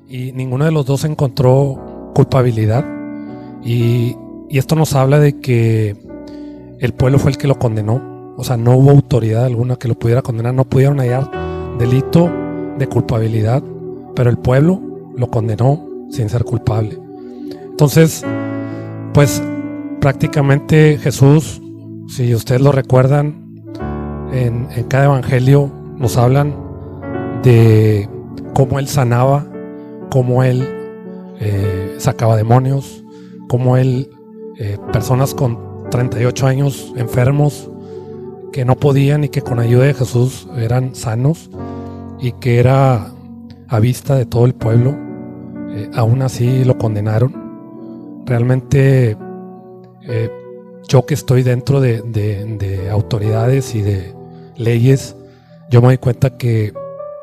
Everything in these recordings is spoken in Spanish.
y ninguno de los dos encontró culpabilidad. Y esto nos habla de que el pueblo fue el que lo condenó. O sea, no hubo autoridad alguna que lo pudiera condenar. No pudieron hallar delito de culpabilidad, pero el pueblo lo condenó sin ser culpable. Entonces, pues prácticamente Jesús, si ustedes lo recuerdan, en cada evangelio nos hablan de cómo Él sanaba, cómo Él sacaba demonios, cómo Él, personas con 38 años enfermos que no podían y que con ayuda de Jesús eran sanos, y que era a vista de todo el pueblo, aún así lo condenaron. Realmente yo que estoy dentro de autoridades y de leyes, yo me doy cuenta que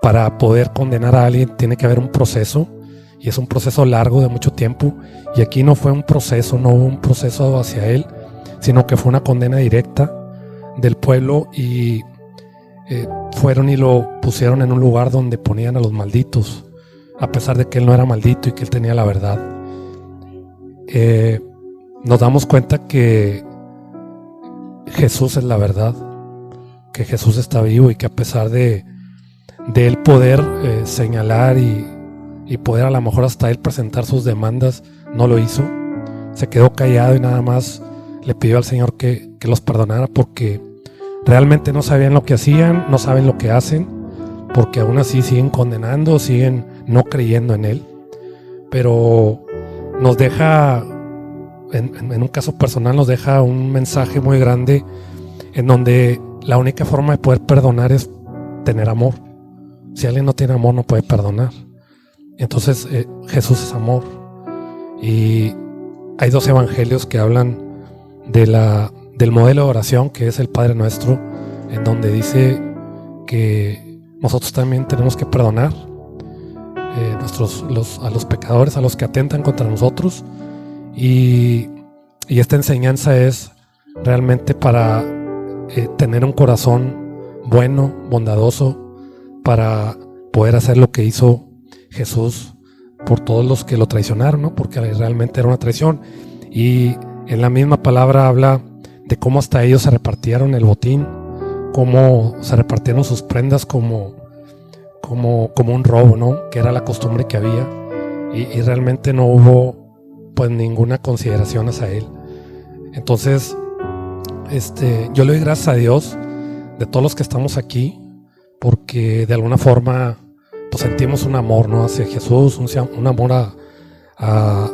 para poder condenar a alguien tiene que haber un proceso, y es un proceso largo de mucho tiempo, y aquí no fue un proceso, no hubo un proceso hacia él, sino que fue una condena directa del pueblo, y fueron y lo pusieron en un lugar donde ponían a los malditos, a pesar de que él no era maldito y que él tenía la verdad. Nos damos cuenta que Jesús es la verdad, que Jesús está vivo, y que a pesar de él poder señalar y poder a lo mejor hasta él presentar sus demandas, no lo hizo. Se quedó callado y nada más le pidió al Señor que los perdonara, porque realmente no sabían lo que hacían, no saben lo que hacen, porque aún así siguen condenando, siguen no creyendo en Él. Pero nos deja, en un caso personal, nos deja un mensaje muy grande, en donde la única forma de poder perdonar es tener amor. Si alguien no tiene amor, no puede perdonar. Entonces Jesús es amor, y hay 2 evangelios que hablan del modelo de oración, que es el Padre Nuestro, en donde dice que nosotros también tenemos que perdonar a los pecadores, a los que atentan contra nosotros, y esta enseñanza es realmente para tener un corazón bueno, bondadoso, para poder hacer lo que hizo Jesús por todos los que lo traicionaron, ¿no? Porque realmente era una traición. Y en la misma palabra habla de cómo hasta ellos se repartieron el botín, cómo se repartieron sus prendas como un robo, ¿no? Que era la costumbre que había, y realmente no hubo pues ninguna consideración hacia él. Entonces yo le doy gracias a Dios de todos los que estamos aquí, porque de alguna forma pues sentimos un amor, ¿no? Hacia Jesús, un amor a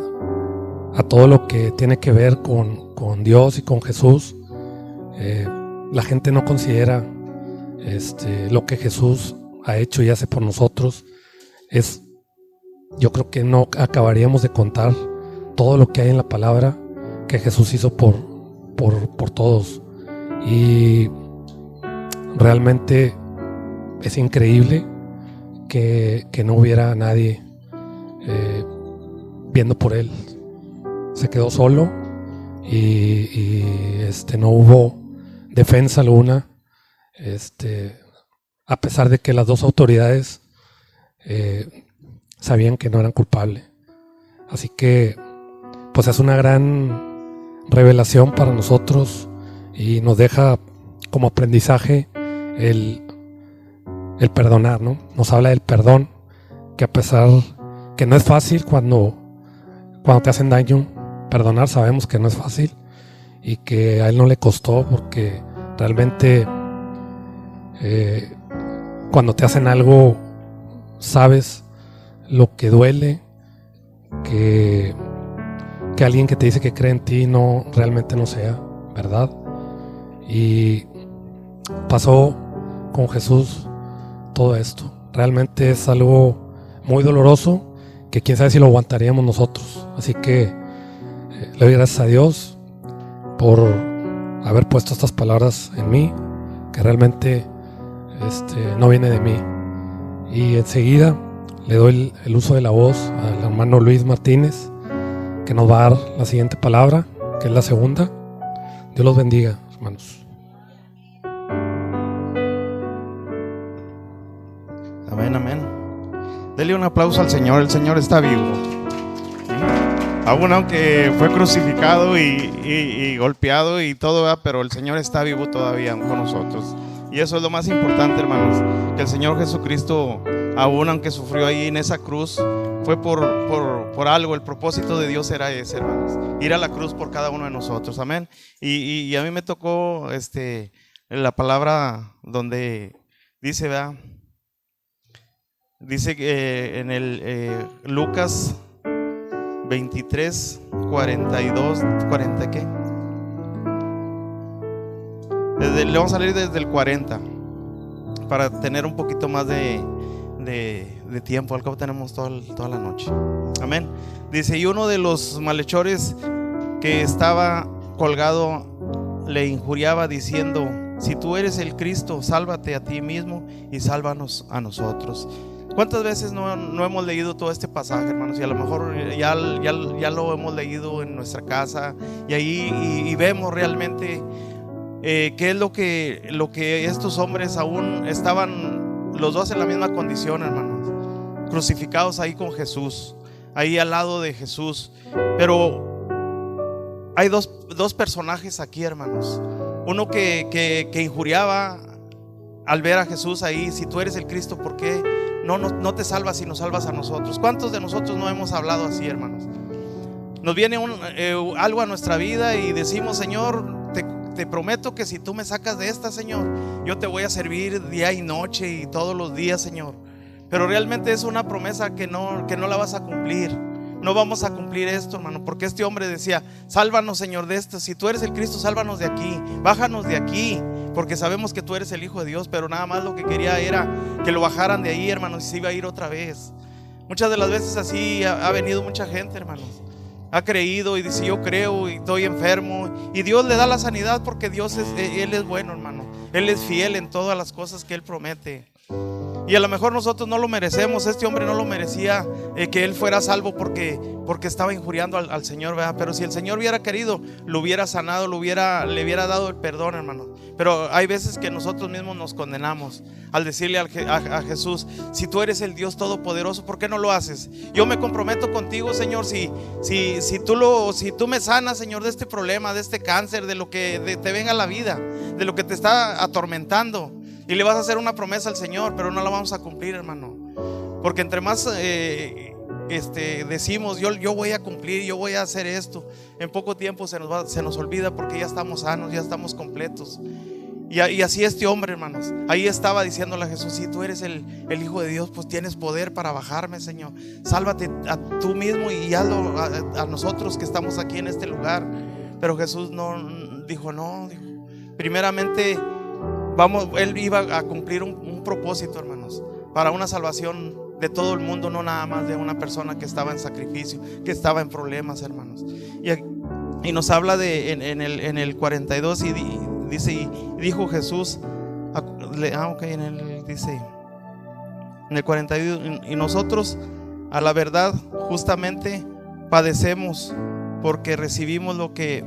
todo lo que tiene que ver con Dios y con Jesús. La gente no considera lo que Jesús ha hecho y hace por nosotros. Yo creo que no acabaríamos de contar todo lo que hay en la palabra que Jesús hizo por todos, y realmente es increíble que no hubiera nadie viendo por él. Se quedó solo, y no hubo defensa alguna, a pesar de que las 2 autoridades sabían que no eran culpables. Así que pues es una gran revelación para nosotros, y nos deja como aprendizaje el perdonar, ¿no? Nos habla del perdón, que a pesar que no es fácil cuando te hacen daño, perdonar sabemos que no es fácil, y que a él no le costó, porque realmente cuando te hacen algo sabes lo que duele, que alguien que te dice que cree en ti realmente no sea verdad. Y pasó con Jesús todo esto. Realmente es algo muy doloroso, que quién sabe si lo aguantaríamos nosotros. Así que le doy gracias a Dios por haber puesto estas palabras en mí, que realmente no viene de mí. Y enseguida le doy el uso de la voz al hermano Luis Martínez, que nos va a dar la siguiente palabra, que es la segunda. Dios los bendiga, hermanos. Amén, amén. Dele Dele un aplauso al Señor, el Señor está vivo. Aún aunque fue crucificado y golpeado y todo, ¿verdad? Pero el Señor está vivo todavía con nosotros. Y eso es lo más importante, hermanos, que el Señor Jesucristo, aún aunque sufrió ahí en esa cruz, fue por algo. El propósito de Dios era ese, hermanos, ir a la cruz por cada uno de nosotros, amén. Y a mí me tocó la palabra donde dice, ¿verdad? Dice que en el Lucas 23, 42, 40, ¿qué? Le vamos a leer desde el 40 para tener un poquito más de tiempo. Al cabo tenemos toda la noche. Amén. Dice: y uno de los malhechores que estaba colgado le injuriaba diciendo: si tú eres el Cristo, sálvate a ti mismo y sálvanos a nosotros. ¿Cuántas veces no hemos leído todo este pasaje, hermanos? Y a lo mejor ya lo hemos leído en nuestra casa y ahí y vemos realmente qué es lo que estos hombres aún estaban los dos en la misma condición, hermanos, crucificados ahí con Jesús, ahí al lado de Jesús. Pero hay dos personajes aquí, hermanos. Uno que injuriaba al ver a Jesús ahí: si tú eres el Cristo, ¿por qué no te salvas y nos salvas a nosotros? ¿Cuántos de nosotros no hemos hablado así, hermanos? Nos viene algo a nuestra vida y decimos: Señor, te prometo que si tú me sacas de esta, Señor, yo te voy a servir día y noche y todos los días, Señor. Pero realmente es una promesa que no la vas a cumplir. No vamos a cumplir esto, hermano, porque este hombre decía: sálvanos, Señor, de esto. Si tú eres el Cristo, sálvanos de aquí, bájanos de aquí, porque sabemos que tú eres el Hijo de Dios. Pero nada más lo que quería era que lo bajaran de ahí, hermanos, y se iba a ir otra vez. Muchas de las veces así ha venido mucha gente, hermanos. Ha creído y dice: yo creo y estoy enfermo, y Dios le da la sanidad porque Él es bueno, hermano. Él es fiel en todas las cosas que Él promete. Y a lo mejor nosotros no lo merecemos. Este hombre no lo merecía, que él fuera salvo porque estaba injuriando al Señor, ¿verdad? Pero si el Señor hubiera querido, lo hubiera sanado, le hubiera dado el perdón, hermano. Pero hay veces que nosotros mismos nos condenamos al decirle a Jesús: si tú eres el Dios Todopoderoso, ¿por qué no lo haces? Yo me comprometo contigo, Señor, si tú me sanas, Señor, de este problema, de este cáncer, de lo que te venga a la vida, de lo que te está atormentando. Y le vas a hacer una promesa al Señor, pero no la vamos a cumplir, hermano. Porque entre más decimos: yo voy a cumplir, yo voy a hacer esto, en poco tiempo se nos olvida, porque ya estamos sanos, ya estamos completos. Y así este hombre, hermanos, ahí estaba diciéndole a Jesús: si tú eres el Hijo de Dios, pues tienes poder para bajarme, Señor. Sálvate a tú mismo y hazlo a nosotros que estamos aquí en este lugar. Pero Jesús dijo: primeramente él iba a cumplir un propósito, hermanos, para una salvación de todo el mundo, no nada más de una persona que estaba en sacrificio, que estaba en problemas, hermanos. Y nos habla en el 42 y dice: y dijo Jesús, dice en el 42: y nosotros a la verdad justamente padecemos, porque recibimos lo que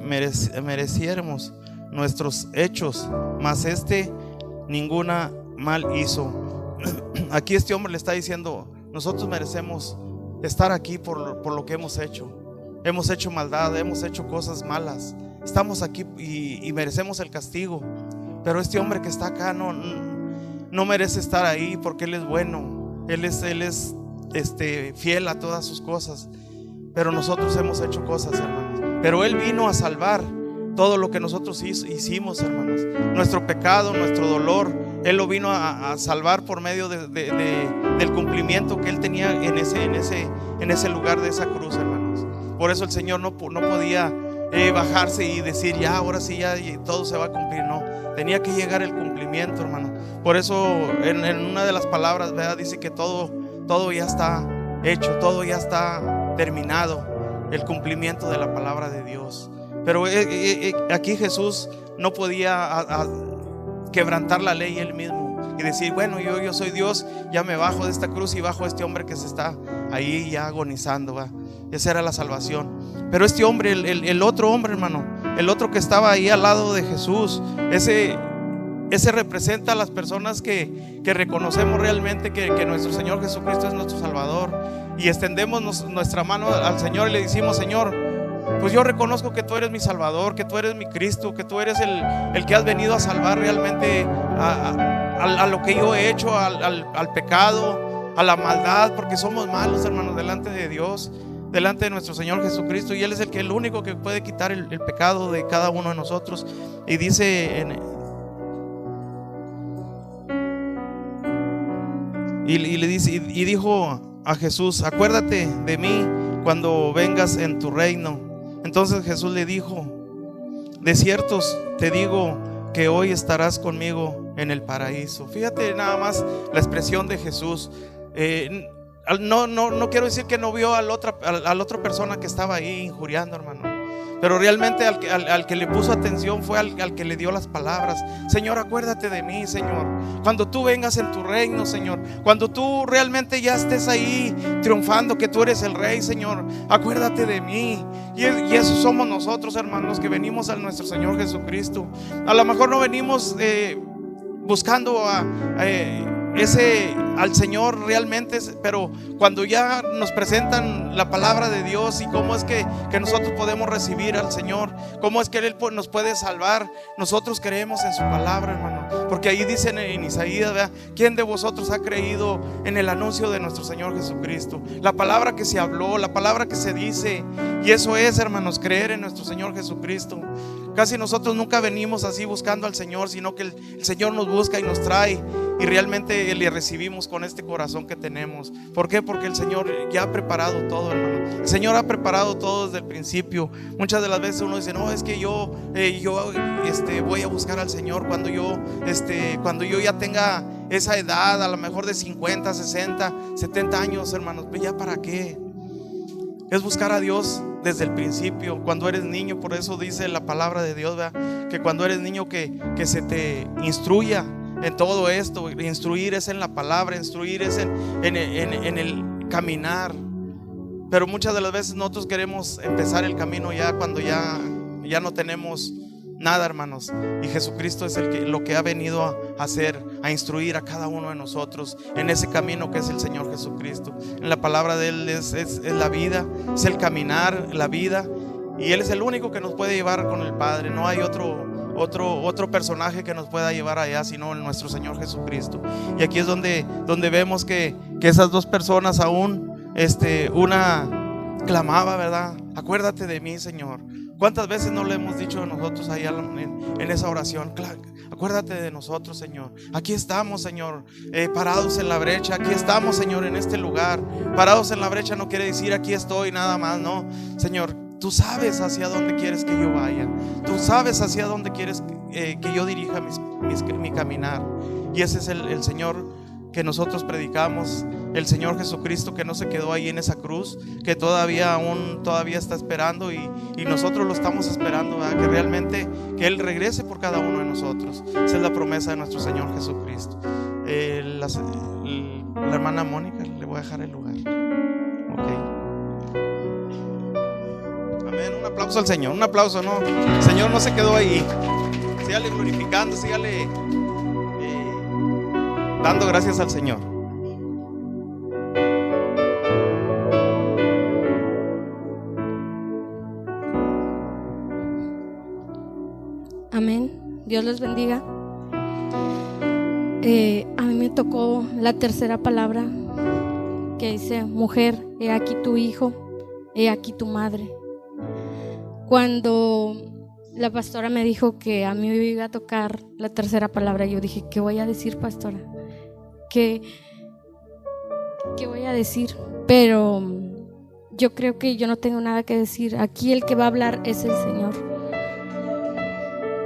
mereciéramos nuestros hechos, mas ninguna mal hizo. Aquí este hombre le está diciendo: nosotros merecemos estar aquí por lo que hemos hecho. Hemos hecho maldad, hemos hecho cosas malas, estamos aquí y merecemos el castigo. Pero este hombre que está acá no merece estar ahí, porque él es bueno, él es fiel a todas sus cosas. Pero nosotros hemos hecho cosas, hermanos. Pero él vino a salvar todo lo que nosotros hicimos, hermanos. Nuestro pecado, nuestro dolor, Él lo vino a salvar por medio del cumplimiento que Él tenía en ese lugar de esa cruz, hermanos. Por eso el Señor no podía bajarse y decir: ya, ahora sí, ya todo se va a cumplir. No, tenía que llegar el cumplimiento, hermano. Por eso en una de las palabras, ¿verdad?, dice que todo ya está hecho, todo ya está terminado, el cumplimiento de la palabra de Dios. Pero aquí Jesús no podía quebrantar la ley él mismo y decir: bueno, yo soy Dios, ya me bajo de esta cruz y bajo a este hombre que se está ahí ya agonizando, ¿va? Esa era la salvación. Pero este hombre, el otro hombre, hermano, el otro que estaba ahí al lado de Ese ese representa a las personas que reconocemos realmente que nuestro Señor Jesucristo es nuestro Salvador, y extendemos nuestra mano al Señor y le decimos: Señor, pues yo reconozco que tú eres mi Salvador, que tú eres mi Cristo, que tú eres el que has venido a salvar realmente a lo que yo he hecho, al pecado, a la maldad, porque somos malos, hermanos, delante de Dios, delante de nuestro Señor Jesucristo, y Él es el único que puede quitar el pecado de cada uno de nosotros. Y dice y dijo a Jesús: acuérdate de mí cuando vengas en tu reino. Entonces Jesús le dijo: de cierto te digo que hoy estarás conmigo en el paraíso. Fíjate nada más la expresión de Jesús. No quiero decir que no vio a la otra persona que estaba ahí injuriando, hermano, pero realmente al que le puso atención fue al que le dio las palabras: Señor, acuérdate de mí, Señor, cuando tú vengas en tu reino, Señor, cuando tú realmente ya estés ahí triunfando, que tú eres el Rey, Señor, acuérdate de mí. Y eso somos nosotros, hermanos, que venimos a nuestro Señor Jesucristo. A lo mejor no venimos buscando al Señor realmente, pero cuando ya nos presentan la palabra de Dios y cómo es que nosotros podemos recibir al Señor, cómo es que Él nos puede salvar, nosotros creemos en su palabra, hermano, porque ahí dicen en Isaías, ¿verdad? ¿Quién de vosotros ha creído en el anuncio de nuestro Señor Jesucristo? La palabra que se habló, la palabra que se dice, y eso es, hermanos, creer en nuestro Señor Jesucristo. Casi nosotros nunca venimos así buscando al Señor, sino que el Señor nos busca y nos trae, y realmente le recibimos con este corazón que tenemos. ¿Por qué? Porque el Señor ya ha preparado todo, hermano. El Señor ha preparado todo desde el principio. Muchas de las veces uno dice: no, es que yo voy a buscar al Señor cuando yo ya tenga esa edad, a lo mejor de 50, 60, 70 años, hermanos. Pues ya, ¿para qué? Es buscar a Dios desde el principio, cuando eres niño. Por eso dice la palabra de Dios, ¿verdad? Que cuando eres niño que se te instruya en todo esto. Instruir es en la palabra, instruir es en el caminar. Pero muchas de las veces nosotros queremos empezar el camino ya cuando ya no tenemos nada, hermanos. Y Jesucristo es lo que ha venido a hacer, a instruir a cada uno de nosotros en ese camino que es el Señor Jesucristo. En la palabra de Él es la vida, es el caminar, la vida. Y Él es el único que nos puede llevar con el Padre. No hay otro personaje que nos pueda llevar allá, sino nuestro Señor Jesucristo. Y aquí es donde vemos que esas dos personas aún, una clamaba, ¿verdad? Acuérdate de mí, Señor. ¿Cuántas veces no le hemos dicho a nosotros allá en esa oración? Acuérdate de nosotros, Señor. Aquí estamos, Señor, parados en la brecha. Aquí estamos, Señor, en este lugar. Parados en la brecha no quiere decir aquí estoy nada más, no. Señor, tú sabes hacia dónde quieres que yo vaya. Tú sabes hacia dónde quieres que yo dirija mi caminar. Y ese es el Señor que nosotros predicamos, el Señor Jesucristo, que no se quedó ahí en esa cruz, que todavía está esperando, y nosotros lo estamos esperando, ¿verdad? Que realmente que Él regrese por cada uno de nosotros. Esa es la promesa de nuestro Señor Jesucristo. La hermana Mónica, le voy a dejar el lugar. Ok. Amén. Un aplauso al Señor, un aplauso, ¿no? El Señor no se quedó ahí. Sígale glorificando, sígale dando gracias al Señor. Amén. Dios les bendiga. A mí me tocó la tercera palabra que dice: mujer, he aquí tu hijo, he aquí tu madre. Cuando la pastora me dijo que a mí me iba a tocar la tercera palabra, yo dije: ¿qué voy a decir, pastora? ¿Qué voy a decir? Pero yo creo que yo no tengo nada que decir. Aquí el que va a hablar es el Señor.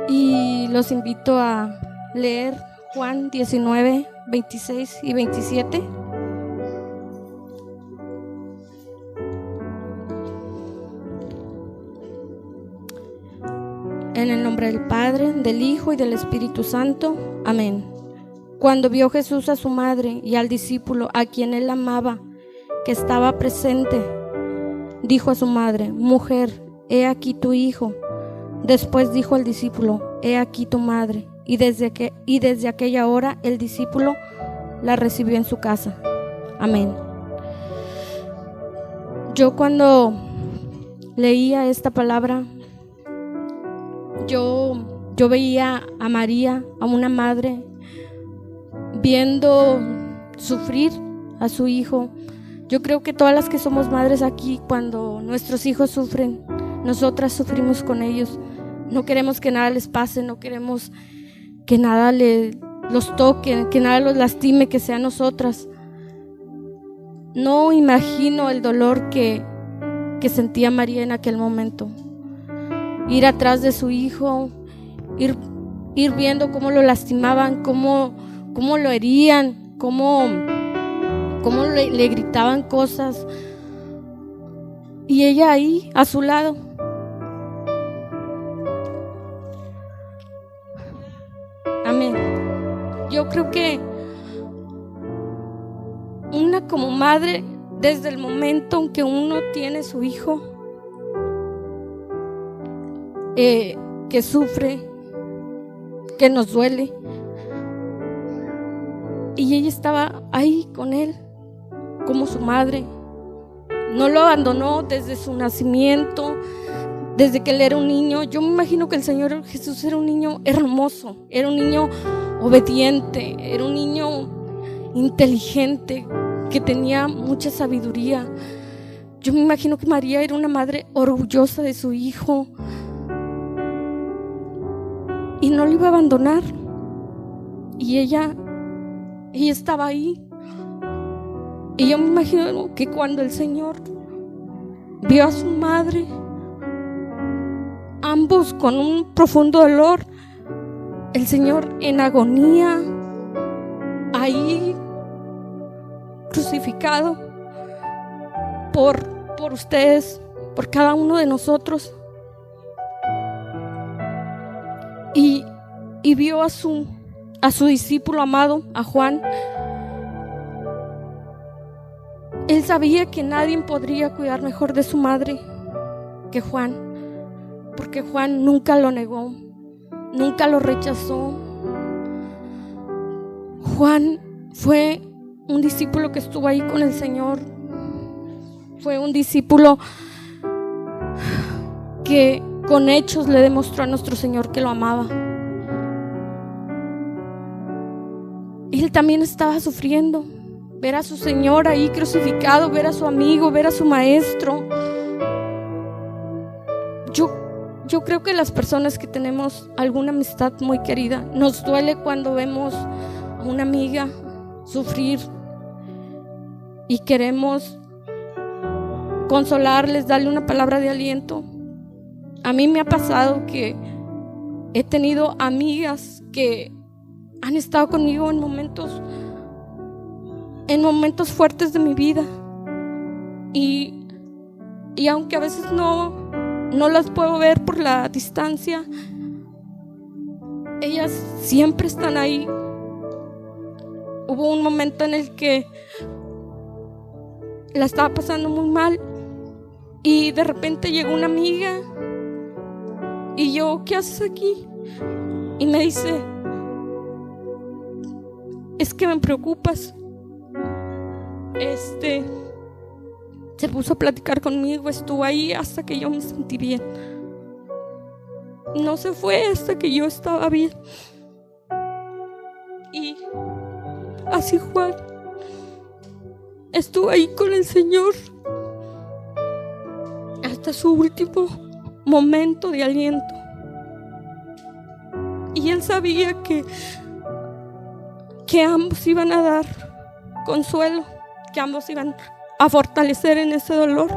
Y los invito a leer Juan 19, 26 y 27. En el nombre del Padre, del Hijo y del Espíritu Santo. Amén. Cuando vio Jesús a su madre y al discípulo a quien él amaba, que estaba presente, dijo a su madre: mujer, he aquí tu hijo. Después dijo al discípulo: he aquí tu madre. y desde aquella hora el discípulo la recibió en su casa. Amén. Yo cuando leía esta palabra, yo veía a María, a una madre, viendo sufrir a su hijo. Yo creo que todas las que somos madres aquí, cuando nuestros hijos sufren, nosotras sufrimos con ellos. No queremos que nada les pase, no queremos que nada los toque, que nada los lastime, que sean nosotras. No imagino el dolor que sentía María en aquel momento. Ir atrás de su hijo, ir viendo cómo lo lastimaban, cómo lo herían, cómo le gritaban cosas, y ella ahí a su lado. Amén. Yo creo que una como madre, desde el momento en que uno tiene su hijo que sufre, que nos duele, y ella estaba ahí con él como su madre, no lo abandonó desde su nacimiento, desde que él era un niño. Yo me imagino que el Señor Jesús era un niño hermoso, era un niño obediente, era un niño inteligente, que tenía mucha sabiduría. Yo me imagino que María era una madre orgullosa de su hijo y no lo iba a abandonar, y ella estaba ahí. Y yo me imagino que cuando el Señor vio a su madre, ambos con un profundo dolor, el Señor en agonía, ahí crucificado por ustedes, por cada uno de nosotros, y vio a su discípulo amado, a Juan. Él sabía que nadie podría cuidar mejor de su madre que Juan, porque Juan nunca lo negó, nunca lo rechazó. Juan fue un discípulo que estuvo ahí con el Señor, fue un discípulo que con hechos le demostró a nuestro Señor que lo amaba. Él también estaba sufriendo, ver a su Señor ahí crucificado, ver a su amigo, ver a su maestro. Yo creo que las personas que tenemos alguna amistad muy querida, nos duele cuando vemos a una amiga sufrir y queremos consolarles, darle una palabra de aliento. A mí me ha pasado que he tenido amigas que han estado conmigo en momentos fuertes de mi vida, y aunque a veces no las puedo ver por la distancia, ellas siempre están ahí. Hubo un momento en el que la estaba pasando muy mal y de repente llegó una amiga y yo, ¿qué haces aquí? Y me dice, es que me preocupas. Se puso a platicar conmigo, estuvo ahí hasta que yo me sentí bien. No se fue hasta que yo estaba bien. Y así Juan estuvo ahí con el Señor hasta su último momento de aliento. Y él sabía que ambos iban a dar consuelo, que ambos iban a fortalecer en ese dolor.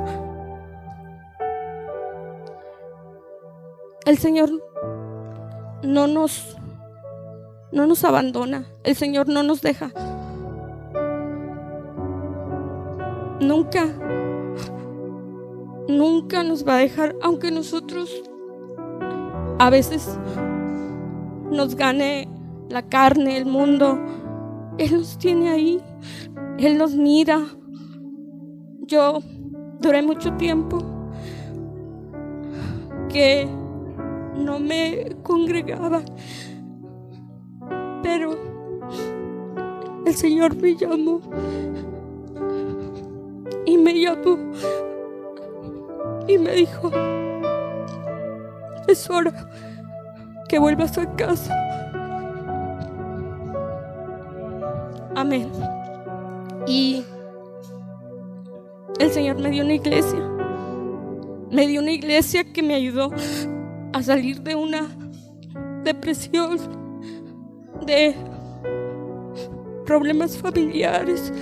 El Señor no nos abandona, el Señor no nos deja. Nunca nos va a dejar, aunque nosotros a veces nos gane la carne, el mundo. Él nos tiene ahí, Él nos mira. Yo duré mucho tiempo que no me congregaba, pero el Señor me llamó y me dijo: es hora que vuelvas a casa. Amén. Y el Señor me dio una iglesia. Me dio una iglesia que me ayudó a salir de una depresión, de problemas familiares,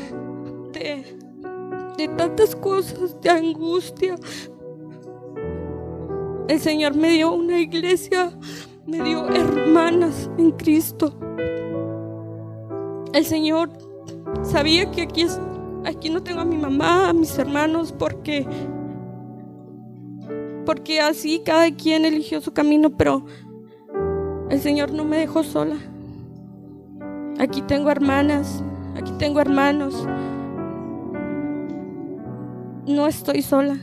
de tantas cosas, de angustia. El Señor me dio una iglesia, me dio hermanas en Cristo. El Señor sabía que aquí no tengo a mi mamá, a mis hermanos, porque así cada quien eligió su camino, pero el Señor no me dejó sola. Aquí tengo hermanas, aquí tengo hermanos. No estoy sola,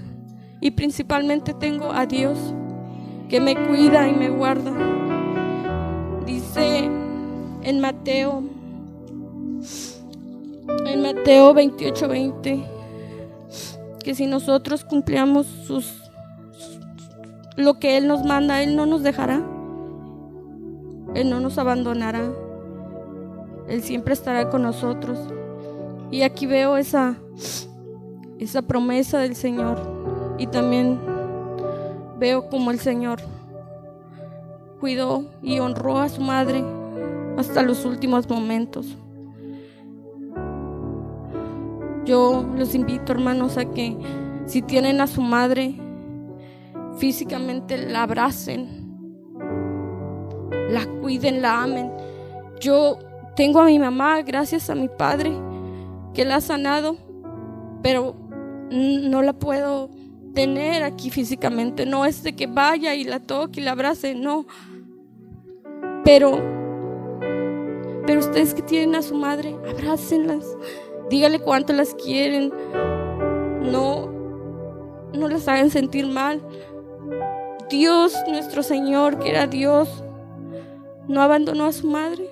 y principalmente tengo a Dios que me cuida y me guarda. Dice en Mateo 28:20 que si nosotros cumplamos lo que Él nos manda, Él no nos dejará, Él no nos abandonará, Él siempre estará con nosotros. Y aquí veo esa promesa del Señor, y también veo como el Señor cuidó y honró a su madre hasta los últimos momentos. Yo los invito, hermanos, a que si tienen a su madre físicamente, la abracen, la cuiden, la amen. Yo tengo a mi mamá gracias a mi padre que la ha sanado, pero no la puedo tener aquí físicamente. No es de que vaya y la toque y la abrace, no. Pero ustedes que tienen a su madre, abrácenlas, díganle cuánto las quieren, no las hagan sentir mal. Dios, nuestro Señor, que era Dios, no abandonó a su madre,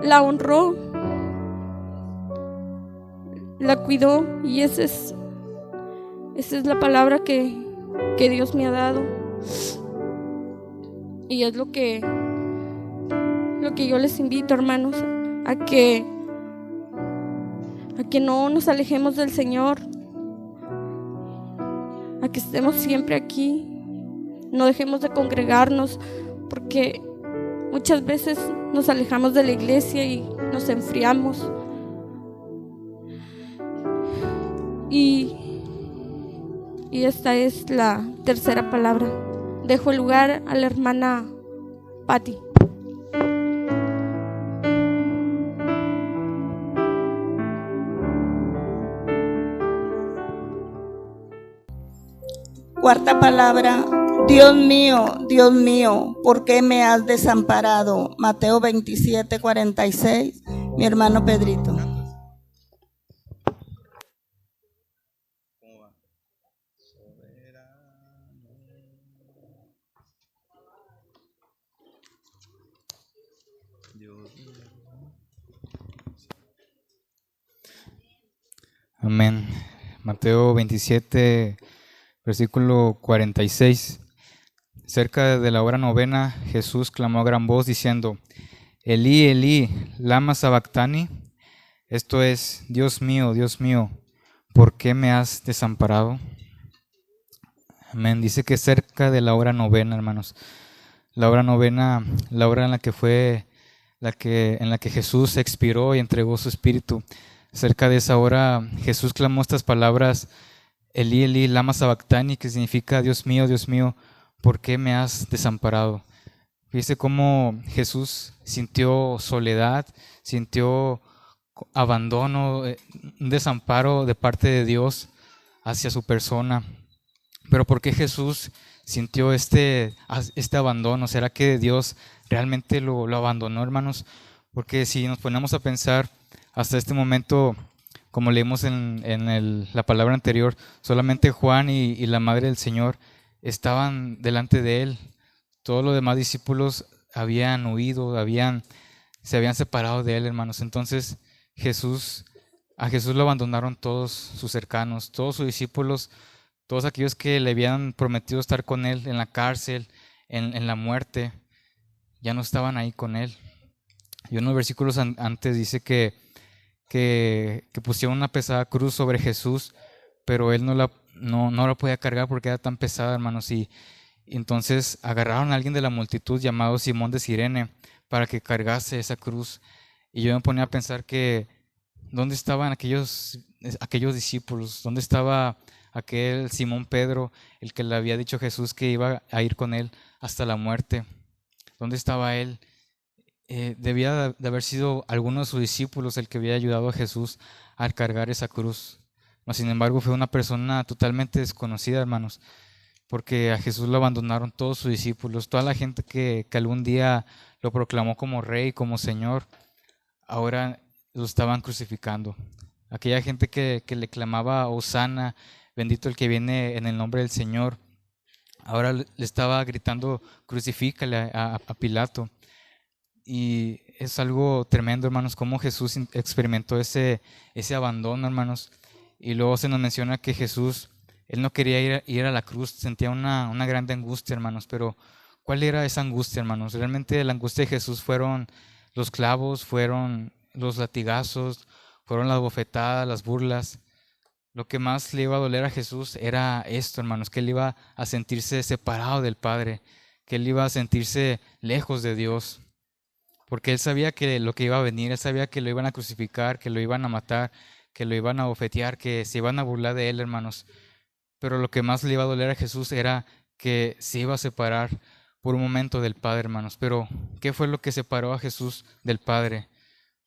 la honró, la cuidó, y esa es la palabra que Dios me ha dado, y es lo que yo les invito, hermanos, a que no nos alejemos del Señor, a que estemos siempre aquí, no dejemos de congregarnos, porque muchas veces nos alejamos de la iglesia y nos enfriamos. Y esta es la tercera palabra. Dejo el lugar a la hermana Patti. Cuarta palabra: Dios mío, ¿por qué me has desamparado? Mateo 27:46. Mi hermano Pedrito. Amén. Mateo 27, versículo 46. Cerca de la hora novena, Jesús clamó a gran voz diciendo: Elí, Elí, lama sabactani. Esto es: Dios mío, ¿por qué me has desamparado? Amén. Dice que cerca de la hora novena, hermanos. La hora novena, la hora en la que Jesús expiró y entregó su espíritu. Cerca de esa hora, Jesús clamó estas palabras: Elí, Elí, lama sabactani, que significa: Dios mío, ¿por qué me has desamparado? Fíjese cómo Jesús sintió soledad, sintió abandono, un desamparo de parte de Dios hacia su persona. Pero ¿por qué Jesús sintió este abandono? ¿Será que Dios realmente lo abandonó, hermanos? Porque si nos ponemos a pensar, hasta este momento, como leímos en la palabra anterior, solamente Juan y la madre del Señor estaban delante de Él. Todos los demás discípulos habían huido, se habían separado de él, hermanos. Entonces a Jesús lo abandonaron todos sus cercanos, todos sus discípulos, todos aquellos que le habían prometido estar con él en la cárcel, en la muerte, ya no estaban ahí con él. Y unos versículos antes dice que pusieron una pesada cruz sobre Jesús, pero él no la podía cargar porque era tan pesada, hermanos. Y entonces agarraron a alguien de la multitud llamado Simón de Cirene para que cargase esa cruz. Y yo me ponía a pensar que ¿dónde estaban aquellos discípulos? ¿Dónde estaba aquel Simón Pedro, el que le había dicho a Jesús que iba a ir con él hasta la muerte? ¿Dónde estaba él? Debía de haber sido alguno de sus discípulos el que había ayudado a Jesús a cargar esa cruz. Mas, sin embargo, fue una persona totalmente desconocida, hermanos, porque a Jesús lo abandonaron todos sus discípulos, toda la gente que algún día lo proclamó como rey, como Señor, ahora lo estaban crucificando. Aquella gente que le clamaba Hosana, bendito el que viene en el nombre del Señor, ahora le estaba gritando crucifícale a Pilato. Y es algo tremendo, hermanos, cómo Jesús experimentó ese abandono, hermanos. Y luego se nos menciona que Jesús, él no quería ir a la cruz, sentía una gran angustia, hermanos. Pero ¿cuál era esa angustia, hermanos? Realmente la angustia de Jesús fueron los clavos, fueron los latigazos, fueron las bofetadas, las burlas. Lo que más le iba a doler a Jesús era esto, hermanos, que él iba a sentirse separado del Padre, que él iba a sentirse lejos de Dios. Porque él sabía que lo que iba a venir, él sabía que lo iban a crucificar, que lo iban a matar, que lo iban a bofetear, que se iban a burlar de él, hermanos. Pero lo que más le iba a doler a Jesús era que se iba a separar por un momento del Padre, hermanos. Pero ¿qué fue lo que separó a Jesús del Padre?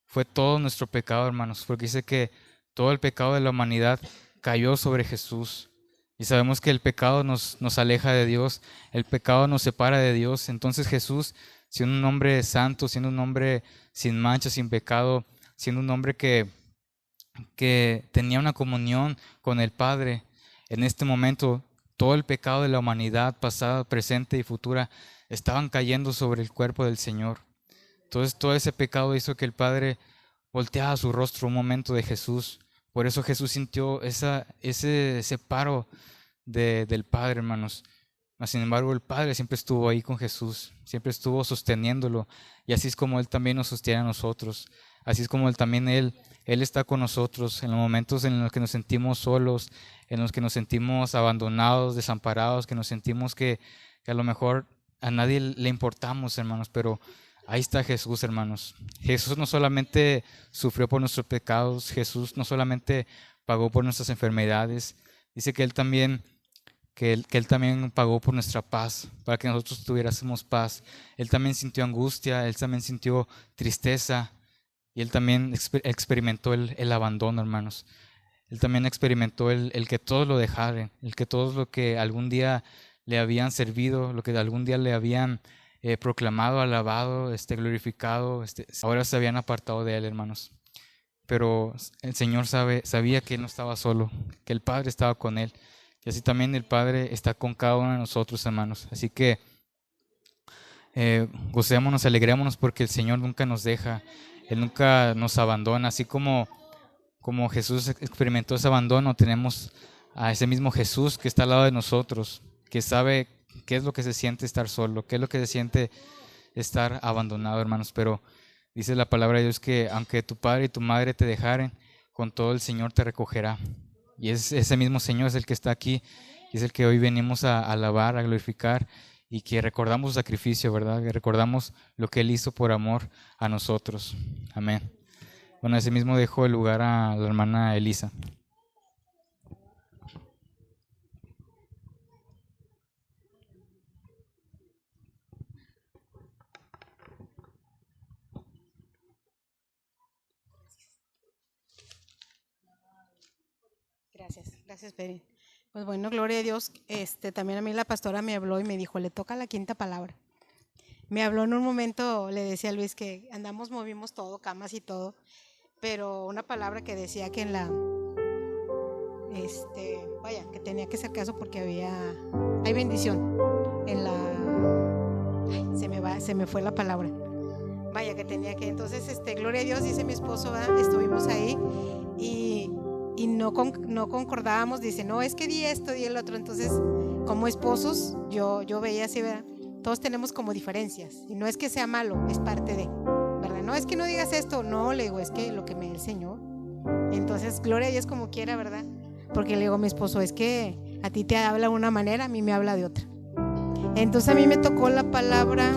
Fue todo nuestro pecado, hermanos, porque dice que todo el pecado de la humanidad cayó sobre Jesús. Y sabemos que el pecado nos aleja de Dios, el pecado nos separa de Dios. Entonces Jesús, siendo un hombre santo, siendo un hombre sin mancha, sin pecado, siendo un hombre que tenía una comunión con el Padre, en este momento todo el pecado de la humanidad, pasada, presente y futura, estaban cayendo sobre el cuerpo del Señor. Entonces todo ese pecado hizo que el Padre volteara su rostro un momento de Jesús. Por eso Jesús sintió ese separo del Padre, hermanos. Mas, sin embargo, el Padre siempre estuvo ahí con Jesús, siempre estuvo sosteniéndolo. Y así es como Él también nos sostiene a nosotros. Así es como Él está con nosotros en los momentos en los que nos sentimos solos, en los que nos sentimos abandonados, desamparados, que nos sentimos que a lo mejor a nadie le importamos, hermanos, pero ahí está Jesús, hermanos. Jesús no solamente sufrió por nuestros pecados, Jesús no solamente pagó por nuestras enfermedades, dice que Él también pagó por nuestra paz, para que nosotros tuviéramos paz. Él también sintió angustia, Él también sintió tristeza, y Él también experimentó el abandono, hermanos. Él también experimentó el que todos lo dejaran, el que todos lo que algún día le habían servido, lo que algún día le habían proclamado, alabado, glorificado, ahora se habían apartado de Él, hermanos. Pero el Señor sabía que Él no estaba solo, que el Padre estaba con Él. Y así también el Padre está con cada uno de nosotros, hermanos. Así que gocémonos, alegrémonos, porque el Señor nunca nos deja, Él nunca nos abandona. Así como Jesús experimentó ese abandono, tenemos a ese mismo Jesús que está al lado de nosotros, que sabe qué es lo que se siente estar solo, qué es lo que se siente estar abandonado, hermanos. Pero dice la palabra de Dios que aunque tu padre y tu madre te dejaren, con todo el Señor te recogerá. Y ese mismo Señor es el que está aquí, y es el que hoy venimos a alabar, a glorificar, y que recordamos su sacrificio, ¿verdad? Que recordamos lo que Él hizo por amor a nosotros. Amén. Bueno, ese mismo dejo el lugar a la hermana Elisa. Gracias, Peri. Pues bueno, gloria a Dios. También a mí la pastora me habló y me dijo, le toca la quinta palabra. Me habló en un momento, le decía a Luis que movimos todo, camas y todo, pero una palabra que decía que que tenía que hacer caso porque hay bendición en se me fue la palabra. Vaya que tenía que, entonces, gloria a Dios, dice mi esposo, ¿verdad? Estuvimos ahí y no concordábamos, dice, no, es que di esto, di el otro. Entonces, como esposos, yo veía así, ¿verdad? Todos tenemos como diferencias y no es que sea malo, es parte de, ¿verdad? No es que no digas esto, no, le digo, es que lo que me da el Señor. Entonces, gloria a Dios como quiera, ¿verdad? Porque le digo a mi esposo, es que a ti te habla de una manera, a mí me habla de otra. Entonces a mí me tocó la palabra,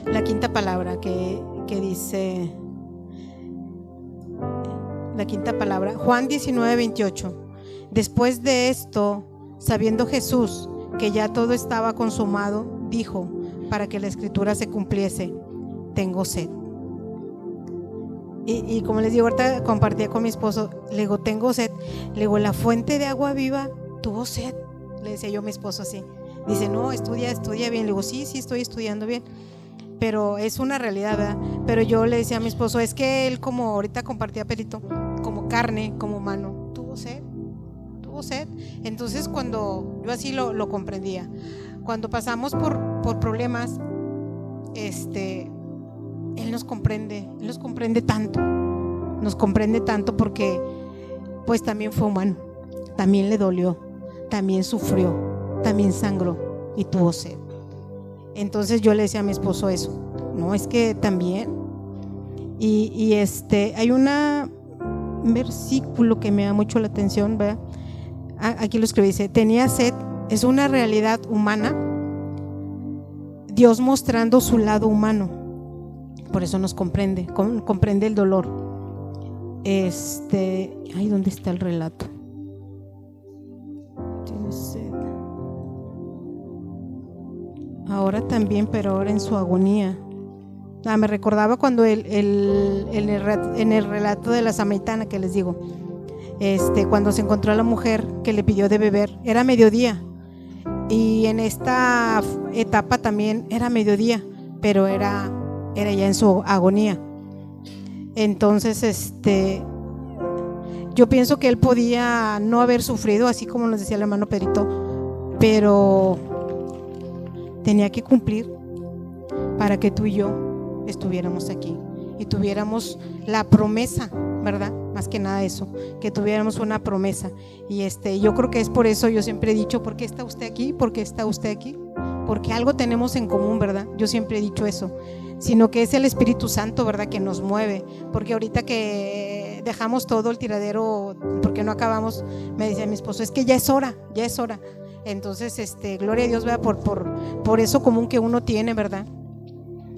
la quinta palabra que dice, la quinta palabra, Juan 19:28. Después de esto, sabiendo Jesús que ya todo estaba consumado, dijo, para que la escritura se cumpliese, tengo sed. Y como les digo, ahorita compartía con mi esposo, le digo, tengo sed. Le digo, la fuente de agua viva tuvo sed. Le decía yo a mi esposo así. Dice, no, estudia bien. Le digo, sí, estoy estudiando bien. Pero es una realidad, ¿verdad? Pero yo le decía a mi esposo, es que él, como ahorita compartía Perito, como carne, como humano, tuvo sed. Entonces cuando yo así lo comprendía, cuando pasamos por problemas, Él nos comprende tanto porque pues también fue humano, también le dolió, también sufrió, también sangró y tuvo sed. Entonces yo le decía a mi esposo eso, no, es que también, y hay un versículo que me da mucho la atención, ¿verdad? Aquí lo escribí, dice, tenía sed, es una realidad humana, Dios mostrando su lado humano. Por eso nos comprende el dolor. ¿Dónde está el relato? Tiene sed. Ahora también, pero ahora en su agonía. Me recordaba cuando en el relato de la samaritana que les digo, cuando se encontró a la mujer que le pidió de beber, era mediodía. Y en esta etapa también era mediodía, pero era ya en su agonía. Entonces yo pienso que él podía no haber sufrido, así como nos decía el hermano Pedrito, pero tenía que cumplir para que tú y yo estuviéramos aquí y tuviéramos la promesa, ¿verdad? Más que nada eso, que tuviéramos una promesa. Y yo creo que es por eso yo siempre he dicho, ¿por qué está usted aquí? ¿Por qué está usted aquí? Porque algo tenemos en común, ¿verdad? Yo siempre he dicho eso, sino que es el Espíritu Santo, ¿verdad?, que nos mueve. Porque ahorita que dejamos todo el tiradero, porque no acabamos, me decía mi esposo, es que ya es hora. Entonces, gloria a Dios, ¿verdad?, por eso común que uno tiene, ¿verdad?